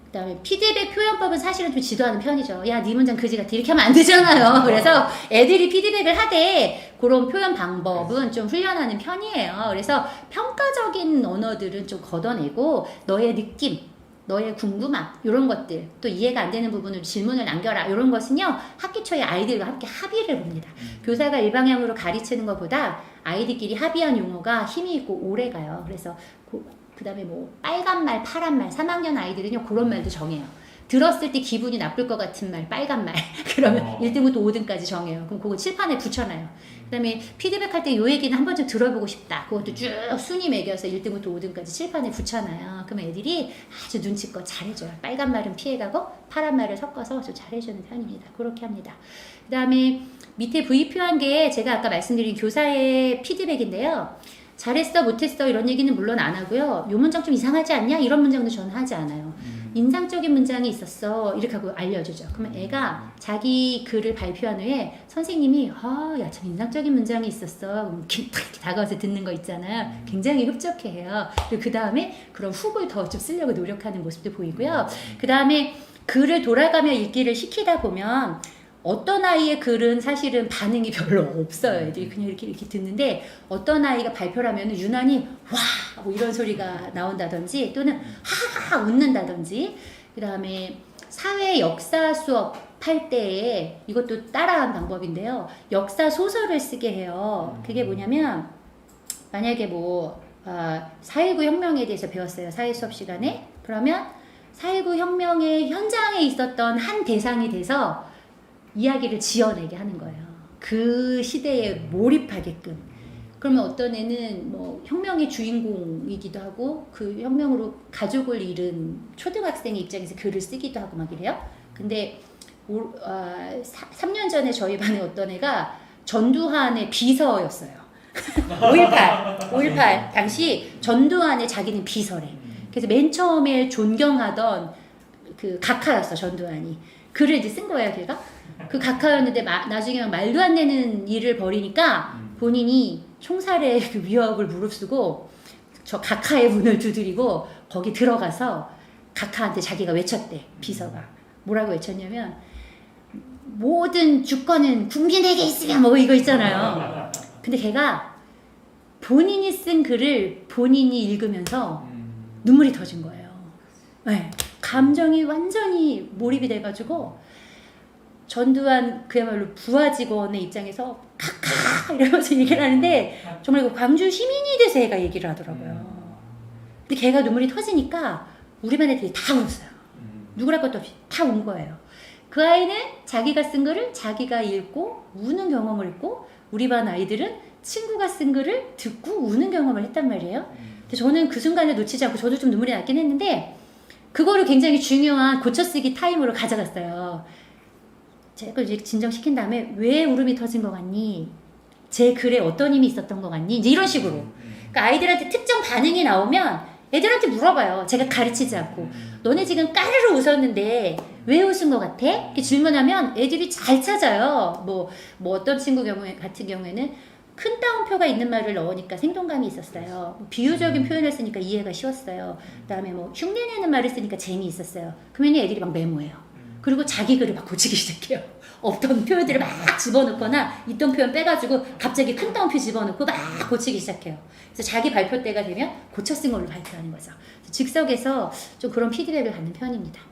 그 다음에 피드백 표현법은 사실은 좀 지도하는 편이죠. 야, 네 문장 그지 같아. 이렇게 하면 안 되잖아요. 그래서 애들이 피드백을 하되 그런 표현 방법은 좀 훈련하는 편이에요. 그래서 평가적인 언어들은 좀 걷어내고 너의 느낌, 너의 궁금함 이런 것들, 또 이해가 안 되는 부분을 질문을 남겨라 이런 것은요, 학기 초에 아이들과 함께 합의를 봅니다. 교사가 일방향으로 가르치는 것보다 아이들끼리 합의한 용어가 힘이 있고 오래가요. 그래서 그 다음에 뭐 빨간 말, 파란 말, 3학년 아이들은요 그런 말도 정해요. 들었을 때 기분이 나쁠 것 같은 말, 빨간 말. 그러면 1등부터 5등까지 정해요. 그럼 그거 칠판에 붙여놔요. 그 다음에 피드백할 때 요 얘기는 한 번쯤 들어보고 싶다. 그것도 쭉 순위 매겨서 1등부터 5등까지 칠판에 붙여놔요. 그러면 애들이 아주 눈치껏 잘해줘요. 빨간 말은 피해가고 파란 말을 섞어서 좀 잘해주는 편입니다. 그렇게 합니다. 그 다음에 밑에 V 표한 게 제가 아까 말씀드린 교사의 피드백인데요. 잘했어, 못했어 이런 얘기는 물론 안 하고요. 요 문장 좀 이상하지 않냐? 이런 문장도 저는 하지 않아요. 인상적인 문장이 있었어 이렇게 하고 알려주죠. 그러면 애가 자기 글을 발표한 후에 선생님이 야, 참 인상적인 문장이 있었어. 그럼 이렇게 다가와서 듣는 거 있잖아요. 굉장히 흡족해해요. 그리고 그 다음에 그런 훅을 더 좀 쓰려고 노력하는 모습도 보이고요. 그 다음에 글을 돌아가며 읽기를 시키다 보면 어떤 아이의 글은 사실은 반응이 별로 없어요. 애들이 그냥 이렇게 듣는데, 어떤 아이가 발표를 하면 유난히 와! 뭐 이런 소리가 나온다든지, 또는 하하 웃는다든지, 그 다음에 사회 역사 수업 할 때에 이것도 따라한 방법인데요. 역사 소설을 쓰게 해요. 그게 뭐냐면, 만약에 4.19 혁명에 대해서 배웠어요. 사회 수업 시간에. 그러면 4.19 혁명의 현장에 있었던 한 대상이 돼서 이야기를 지어내게 하는 거예요. 그 시대에 몰입하게끔. 그러면 어떤 애는 혁명의 주인공이기도 하고 그 혁명으로 가족을 잃은 초등학생의 입장에서 글을 쓰기도 하고 막 이래요. 근데 3년 전에 저희 반에 어떤 애가 전두환의 비서였어요. 5.18 당시 전두환의 자기는 비서래. 그래서 맨 처음에 존경하던 그 각하였어, 전두환이. 글을 이제 쓴 거예요, 걔가. 그 각하였는데 나중에 말도 안 되는 일을 벌이니까 본인이 총살의 그 위협을 무릅쓰고 저 각하의 문을 두드리고 거기 들어가서 각하한테 자기가 외쳤대. 비서가 뭐라고 외쳤냐면, 모든 주권은 국민에게 있으면 뭐 이거 있잖아요. 근데 걔가 본인이 쓴 글을 본인이 읽으면서 눈물이 터진 거예요. 네. 감정이 완전히 몰입이 돼가지고 전두환 그야말로 부하 직원의 입장에서 카카 이러면서 얘기를 하는데 정말 그 광주 시민이 돼서 애가 얘기를 하더라고요. 근데 걔가 눈물이 터지니까 우리 반 애들이 다 울었어요. 누구랄 것도 없이 다 운 거예요. 그 아이는 자기가 쓴 글을 자기가 읽고 우는 경험을 했고 우리 반 아이들은 친구가 쓴 글을 듣고 우는 경험을 했단 말이에요. 근데 저는 그 순간을 놓치지 않고 저도 좀 눈물이 났긴 했는데 그거를 굉장히 중요한 고쳐쓰기 타임으로 가져갔어요. 제가 이제 진정시킨 다음에 왜 울음이 터진 것 같니? 제 글에 어떤 힘이 있었던 것 같니? 이제 이런 식으로. 그러니까 아이들한테 특정 반응이 나오면 애들한테 물어봐요. 제가 가르치지 않고. 너네 지금 까르르 웃었는데 왜 웃은 것 같아? 이렇게 질문하면 애들이 잘 찾아요. 뭐 어떤 친구 같은 경우에는 큰 따옴표가 있는 말을 넣으니까 생동감이 있었어요. 비유적인 표현을 쓰니까 이해가 쉬웠어요. 그다음에 뭐 흉내내는 말을 쓰니까 재미있었어요. 그러면 애들이 막 메모해요. 그리고 자기 글을 막 고치기 시작해요. 없던 표현들을 막 집어넣거나 있던 표현 빼가지고 갑자기 큰 따옴표 집어넣고 막 고치기 시작해요. 그래서 자기 발표 때가 되면 고쳐 쓴 걸로 발표하는 거죠. 즉석에서 좀 그런 피드백을 받는 편입니다.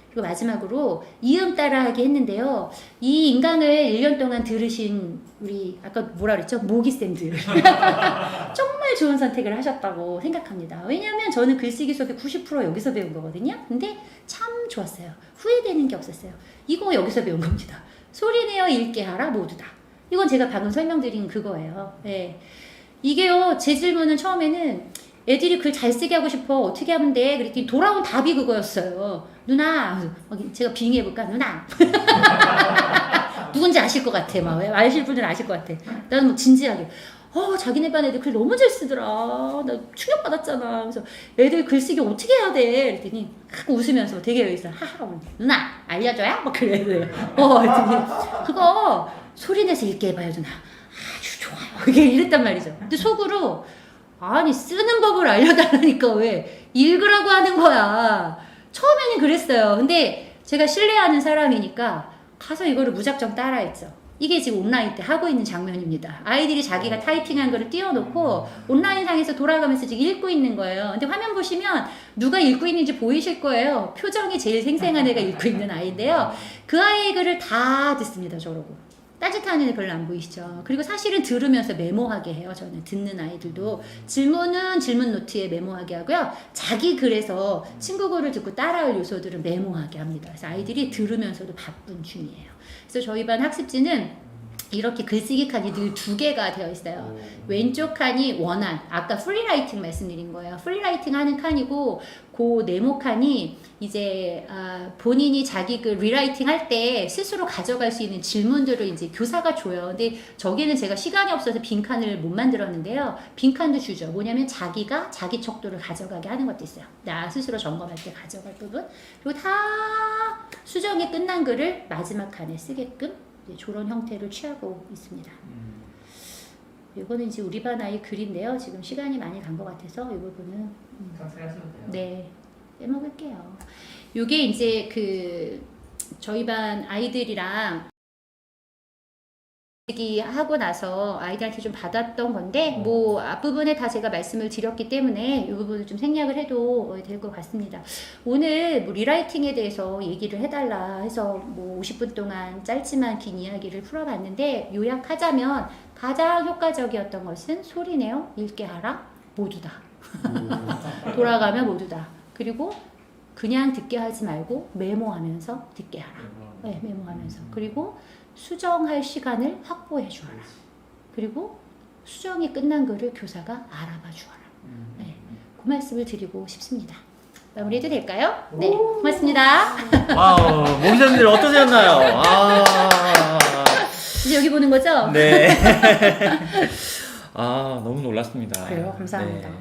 그리고 마지막으로 이음 따라하기 했는데요. 이 인강을 1년 동안 들으신 우리 아까 뭐라 그랬죠? 모기쌤들 정말 좋은 선택을 하셨다고 생각합니다. 왜냐하면 저는 글쓰기 수업의 90% 여기서 배운 거거든요. 근데 참 좋았어요. 후회되는 게 없었어요. 이거 여기서 배운 겁니다. 소리내어 읽게 하라 모두 다. 이건 제가 방금 설명드린 그거예요. 네. 이게요. 제 질문은 처음에는 애들이 글 잘 쓰게 하고 싶어. 어떻게 하면 돼? 그랬더니 돌아온 답이 그거였어요. 누나, 제가 빙의해볼까? 누나. 누군지 아실 것 같아. 막 아실 분들은 아실 것 같아. 나는 뭐 진지하게. 자기네 반 애들 글 너무 잘 쓰더라. 나 충격받았잖아. 그래서 애들 글쓰기 어떻게 해야 돼? 그랬더니 웃으면서 되게 여기서 하하 누나 알려줘야? 막 그래야 돼요. 그랬더니 그거 소리내서 읽게 해봐요 누나. 아주 좋아요. 이게 이랬단 말이죠. 근데 속으로 아니 쓰는 법을 알려달라니까 왜 읽으라고 하는 거야. 처음에는 그랬어요. 근데 제가 신뢰하는 사람이니까 가서 이거를 무작정 따라했죠. 이게 지금 온라인 때 하고 있는 장면입니다. 아이들이 자기가 타이핑한 거를 띄워놓고 온라인상에서 돌아가면서 지금 읽고 있는 거예요. 근데 화면 보시면 누가 읽고 있는지 보이실 거예요. 표정이 제일 생생한 애가 읽고 있는 아이인데요. 그 아이의 글을 다 듣습니다. 저러고. 따뜻한 애는 별로 안 보이시죠. 그리고 사실은 들으면서 메모하게 해요. 저는 듣는 아이들도 질문은 질문 노트에 메모하게 하고요. 자기 글에서 친구 글을 듣고 따라할 요소들은 메모하게 합니다. 그래서 아이들이 들으면서도 바쁜 중이에요. 그래서 저희 반 학습지는 이렇게 글쓰기 칸이 늘 2개가 되어 있어요. 왼쪽 칸이 원한, 아까 프리라이팅 말씀드린 거예요. 프리라이팅 하는 칸이고 그 네모 칸이 이제 본인이 자기 그 리라이팅 할 때 스스로 가져갈 수 있는 질문들을 이제 교사가 줘요. 근데 저기는 제가 시간이 없어서 빈칸을 못 만들었는데요. 빈칸도 주죠. 뭐냐면 자기가 자기 척도를 가져가게 하는 것도 있어요. 나 스스로 점검할 때 가져갈 부분. 그리고 다 수정이 끝난 글을 마지막 칸에 쓰게끔 저런 형태를 취하고 있습니다. 이거는 이제 우리 반 아이 글인데요. 지금 시간이 많이 간 것 같아서 이 부분은 삭제하시면 돼요. 네, 빼먹을게요. 요게 이제 그 저희 반 아이들이랑 하고 나서 아이들한테 좀 받았던 건데 뭐 앞부분에 다 제가 말씀을 드렸기 때문에 이 부분을 좀 생략을 해도 될 것 같습니다. 오늘 뭐 리라이팅에 대해서 얘기를 해달라 해서 뭐 50분 동안 짧지만 긴 이야기를 풀어봤는데 요약하자면 가장 효과적이었던 것은 소리내어 읽게 하라 모두 다. 돌아가면 모두 다. 그리고 그냥 듣게 하지 말고 메모하면서 듣게 하라. 네, 메모하면서. 그리고 수정할 시간을 확보해 주어라. 그리고 수정이 끝난 글을 교사가 알아봐 주어라. 네, 그 말씀을 드리고 싶습니다. 마무리해도 될까요? 네, 고맙습니다. 와우, 모기자님들 어떠셨나요? 이제 여기 보는 거죠? 네. 너무 놀랐습니다. 그래요? 감사합니다. 네.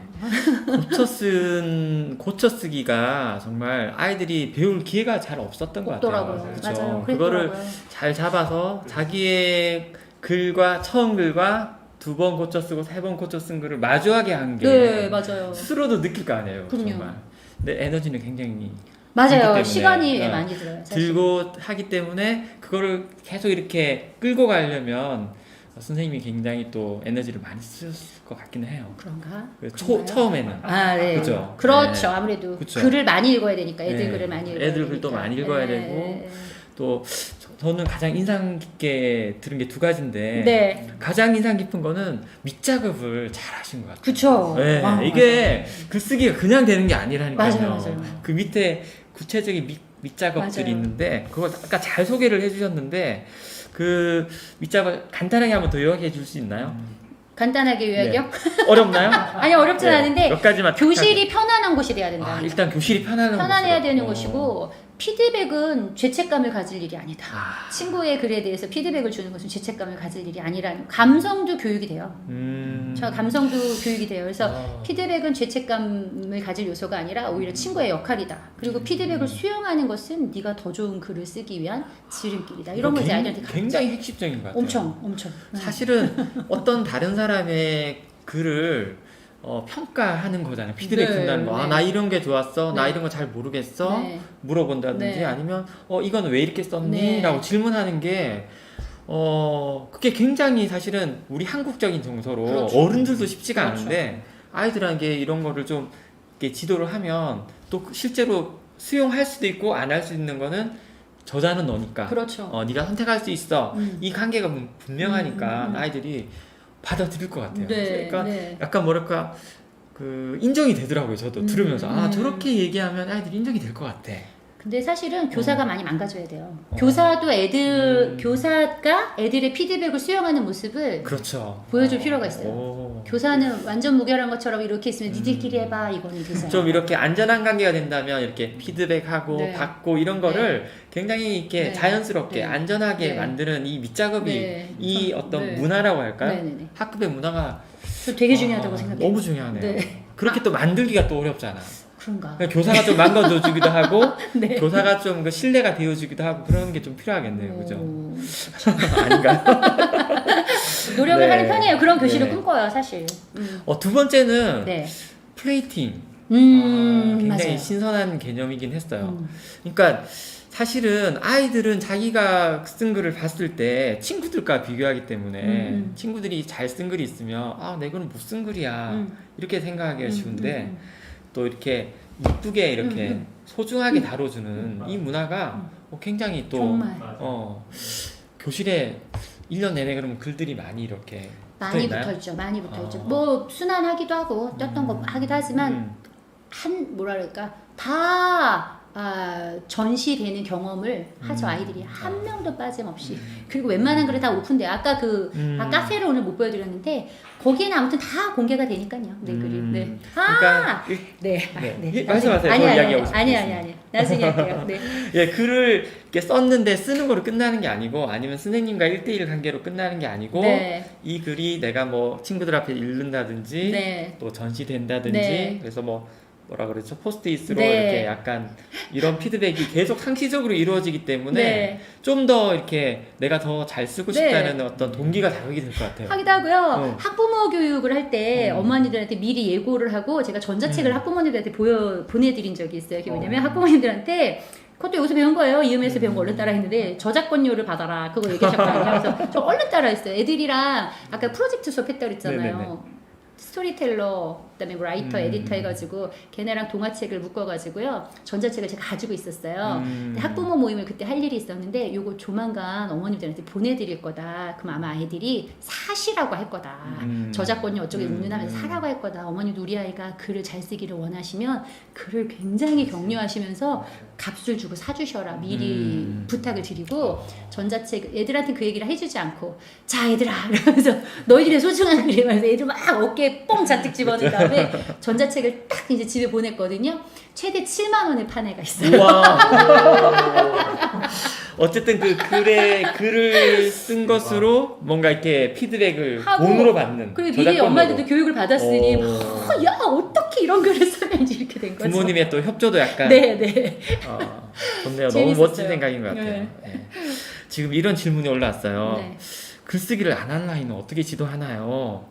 고쳐 쓰기가 정말 아이들이 배울 기회가 잘 없었던 것 같아요. 그렇죠? 맞아요. 그거를 잘 잡아서 자기의 글과 처음 글과 2번 고쳐 쓰고 3번 고쳐 쓴 글을 마주하게 한 게 네, 맞아요. 스스로도 느낄 거 아니에요. 그럼요. 정말. 근데 에너지는 굉장히 맞아요. 시간이 많이 들어요. 사실. 들고 하기 때문에 그거를 계속 이렇게 끌고 가려면 선생님이 굉장히 또 에너지를 많이 쓰셨을 것 같기는 해요. 그런가? 그래서 그런가요? 처음에는. 아, 네. 그죠? 그렇죠. 네. 아무래도 그쵸. 글을 많이 읽어야 되니까 애들 네. 글을 많이 읽어야 애들 되니까. 글도 많이 읽어야 되고 또 저는 가장 인상 깊게 들은 게 두 가지인데 네. 가장 인상 깊은 거는 밑작업을 잘 하신 것 같아요. 그쵸. 네, 아, 이게 글쓰기가 그냥 되는 게 아니라니까요. 맞아요. 그 밑에 구체적인 밑작업들이 맞아요. 있는데 그걸 아까 잘 소개를 해주셨는데 그 밑작업 간단하게 한번 더 요약해 줄 수 있나요? 간단하게 요약이요? 어렵나요? 아니 어렵진 네, 않은데 몇 가지만 교실이 편안한 곳이 돼야 된다. 일단 교실이 편안해야 곳으로. 되는 곳이고 피드백은 죄책감을 가질 일이 아니다. 아. 친구의 글에 대해서 피드백을 주는 것은 죄책감을 가질 일이 아니라는 감성도 교육이 돼요. 저 감성도 교육이 돼요. 그래서 피드백은 죄책감을 가질 요소가 아니라 오히려 친구의 역할이다. 그리고 피드백을 수용하는 것은 네가 더 좋은 글을 쓰기 위한 지름길이다. 이런 걸 이제 아이들한테 가르쳐요. 굉장히 핵심적인 것 같아요. 엄청. 사실은 어떤 다른 사람의 글을 평가하는 거잖아요. 피드백 네, 준다는 거. 네. 아, 나 이런 게 좋았어. 나 네. 이런 거 잘 모르겠어. 네. 물어본다든지 네. 아니면 이건 왜 이렇게 썼니? 네. 라고 질문하는 게 그게 굉장히 사실은 우리 한국적인 정서로 그렇죠. 어른들도 쉽지가 그렇죠. 않은데 아이들에게 이런 거를 좀 이렇게 지도를 하면 또 실제로 수용할 수도 있고 안 할 수 있는 거는 저자는 너니까. 그렇죠. 네가 선택할 수 있어. 이 관계가 분명하니까 음. 아이들이 받아들일 것 같아요. 네, 그러니까 네. 약간 뭐랄까 그 인정이 되더라고요. 저도 들으면서 저렇게 얘기하면 아이들이 인정이 될 것 같아. 근데 사실은 교사가 많이 망가져야 돼요. 교사도 교사가 애들의 피드백을 수용하는 모습을 그렇죠. 보여줄 필요가 있어요. 교사는 완전 무결한 것처럼 이렇게 있으면 니들끼리 해봐 이거는 되잖아요. 좀 이렇게 안전한 관계가 된다면 이렇게 피드백하고 네. 받고 이런 거를 굉장히 이렇게 네. 자연스럽게 네. 안전하게 네. 만드는 이 밑작업이 네. 이 어떤 네. 문화라고 할까요? 네네네. 학급의 문화가 저 되게 중요하다고 생각해요. 너무 중요하네요. 네. 그렇게 또 만들기가 또 어렵잖아. 그런가. 그러니까 교사가 좀 망가져주기도 하고 네. 교사가 좀 그 신뢰가 되어주기도 하고 그런 게 좀 필요하겠네요. 그죠? 오. 아닌가요? 노력을 네. 하는 편이에요. 그런 교실을 네. 꿈꿔요, 사실. 두 번째는 네. 플레이팅. 굉장히 맞아요. 신선한 개념이긴 했어요. 그러니까 사실은 아이들은 자기가 쓴 글을 봤을 때 친구들과 비교하기 때문에 친구들이 잘 쓴 글이 있으면 내 글은 못 쓴 글이야 이렇게 생각하기가 쉬운데 또 이렇게 이쁘게 이렇게 소중하게 다뤄주는 이 문화가 굉장히 또 정말. 교실에 1년 내내 그러면 글들이 많이 이렇게 많이 붙어있나요? 붙어있죠. 많이 붙어있죠. 뭐 순환하기도 하고 떴던 거 하기도 하지만 뭐랄까 다 전시되는 경험을 하죠. 아이들이 한 명도 빠짐없이. 그리고 웬만한 글은 다 오픈돼요. 아까 카페를 오늘 못 보여드렸는데 거기에는 아무튼 다 공개가 되니까요. 내 글이. 네. 그러니까 네. 말씀하세요. 아니 이야기하고 아니. 나중에 할게요. 네. 예, 글을 이렇게 썼는데 쓰는 거로 끝나는 게 아니고 아니면 선생님과 1대1 관계로 끝나는 게 아니고 네. 이 글이 내가 뭐 친구들 앞에 읽는다든지 네. 또 전시된다든지 네. 그래서 뭐라 그러죠? 포스트잇으로 네. 이렇게 약간 이런 피드백이 계속 상시적으로 이루어지기 때문에 네. 좀 더 이렇게 내가 더 잘 쓰고 네. 싶다는 어떤 동기가 자극이 될 것 같아요. 하기도 하고요. 학부모 교육을 할 때 어머니들한테 미리 예고를 하고 제가 전자책을 학부모님들한테 보내드린 적이 있어요. 그게 왜냐면 학부모님들한테 그것도 여기서 배운 거예요. 이음에서 배운 거 얼른 따라 했는데 저작권료를 받아라. 그거 얘기하셨거든요. 그래서 저 얼른 따라 했어요. 애들이랑 아까 프로젝트 수업 했다고 그랬잖아요. 네네네. 스토리텔러, 그다음에 뭐 라이터, 에디터 해가지고 걔네랑 동화책을 묶어가지고요. 전자책을 제가 가지고 있었어요. 근데 학부모 모임을 그때 할 일이 있었는데 요거 조만간 어머님들한테 보내드릴 거다. 그럼 아마 아이들이 사시라고 할 거다. 저작권이 어쩌고 운운하면서 사라고 할 거다. 어머니도 우리 아이가 글을 잘 쓰기를 원하시면 글을 굉장히 격려하시면서 값을 주고 사주셔라. 미리 부탁을 드리고 전자책 애들한테 그 얘기를 해주지 않고 자 얘들아 이러면서 너희들의 소중한 글이면서 애들 막 어깨에 뽕 잔뜩 집어넣은 다음에 전자책을 딱 이제 집에 보냈거든요. 최대 7만 원에 판 애가 있어요. 우와. 어쨌든 그 글을 쓴 것으로 뭔가 이렇게 피드백을 하고, 돈으로 받는. 그리고 미리 저작권료로. 엄마들도 교육을 받았으니 오. 야 어떻게 이런 글을 써야지 이렇게 된 거죠. 부모님의 또 협조도 약간. 네. 좋네요. 너무 재밌었어요. 멋진 생각인 것 같아요. 네. 네. 지금 이런 질문이 올라왔어요. 네. 글쓰기를 안 하는 아이는 어떻게 지도하나요?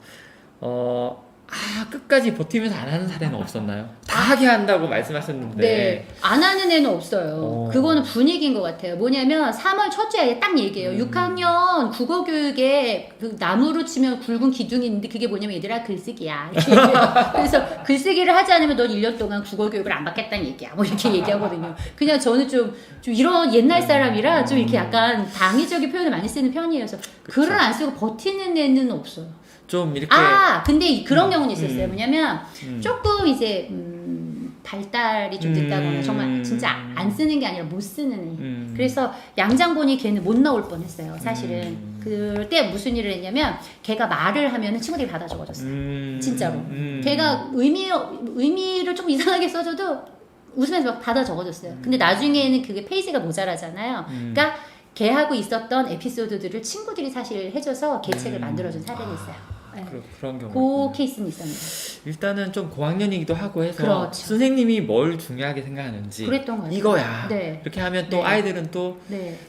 끝까지 버티면서 안 하는 사례는 없었나요? 다 하게 한다고 말씀하셨는데. 네, 안 하는 애는 없어요. 그거는 분위기인 것 같아요. 뭐냐면 3월 첫째 아예 딱 얘기해요. 6학년 국어 교육에 그 나무로 치면 굵은 기둥이 있는데 그게 뭐냐면 얘들아 글쓰기야. 이렇게 얘기해요. 그래서 글쓰기를 하지 않으면 넌 1년 동안 국어 교육을 안 받겠다는 얘기야. 뭐 이렇게 얘기하거든요. 그냥 저는 좀 이런 옛날 사람이라 좀 이렇게 약간 당위적인 표현을 많이 쓰는 편이에요. 그래서 글을 안 쓰고 버티는 애는 없어요. 좀 이렇게. 근데 그런 경우는 있었어요. 뭐냐면 조금 이제 발달이 좀 됐다거나 정말 진짜 안 쓰는 게 아니라 못 쓰는 애. 그래서 양장본이 걔는 못 나올 뻔했어요. 사실은 그때 무슨 일을 했냐면 걔가 말을 하면은 친구들이 받아 적어줬어요. 진짜로. 걔가 의미를 좀 이상하게 써줘도 웃으면서 막 받아 적어줬어요. 근데 나중에는 그게 페이지가 모자라잖아요. 그러니까 걔하고 있었던 에피소드들을 친구들이 사실 해줘서 걔 책을 만들어준 사례가 있어요. 네. 그런 경우. 그 케이스는 있었는데. 일단은 좀 고학년이기도 하고 해서 그렇죠. 선생님이 뭘 중요하게 생각하는지 그랬던 것 같아요. 이거야. 네. 이렇게 하면 또 네. 아이들은 또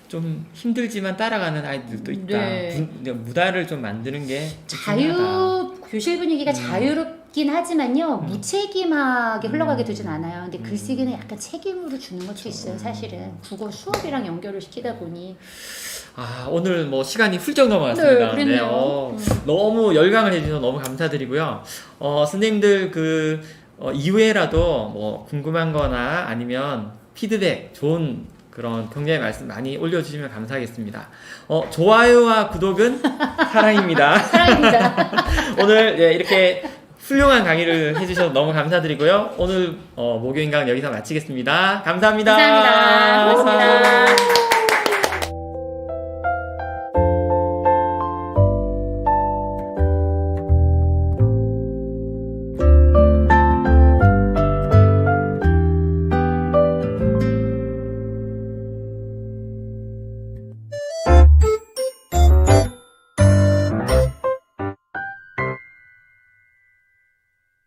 좀 네. 힘들지만 따라가는 아이들도 있다. 네. 무다를 좀 만드는 게 중요하다. 교실 분위기가 자유롭긴 하지만요, 무책임하게 흘러가게 되진 않아요. 근데 글쓰기는 약간 책임으로 주는 것도 있어요, 사실은. 국어 수업이랑 연결을 시키다 보니. 오늘 뭐 시간이 훌쩍 넘어갔습니다. 네, 그랬네요. 너무 열강을 해주셔서 너무 감사드리고요. 선생님들 이후에라도 뭐 궁금한 거나 아니면 피드백, 좋은 그런 굉장히 말씀 많이 올려주시면 감사하겠습니다. 좋아요와 구독은 사랑입니다. 사랑입니다. 오늘 이렇게 훌륭한 강의를 해주셔서 너무 감사드리고요. 오늘 목요인 강의 여기서 마치겠습니다. 감사합니다. 감사합니다. 고맙습니다.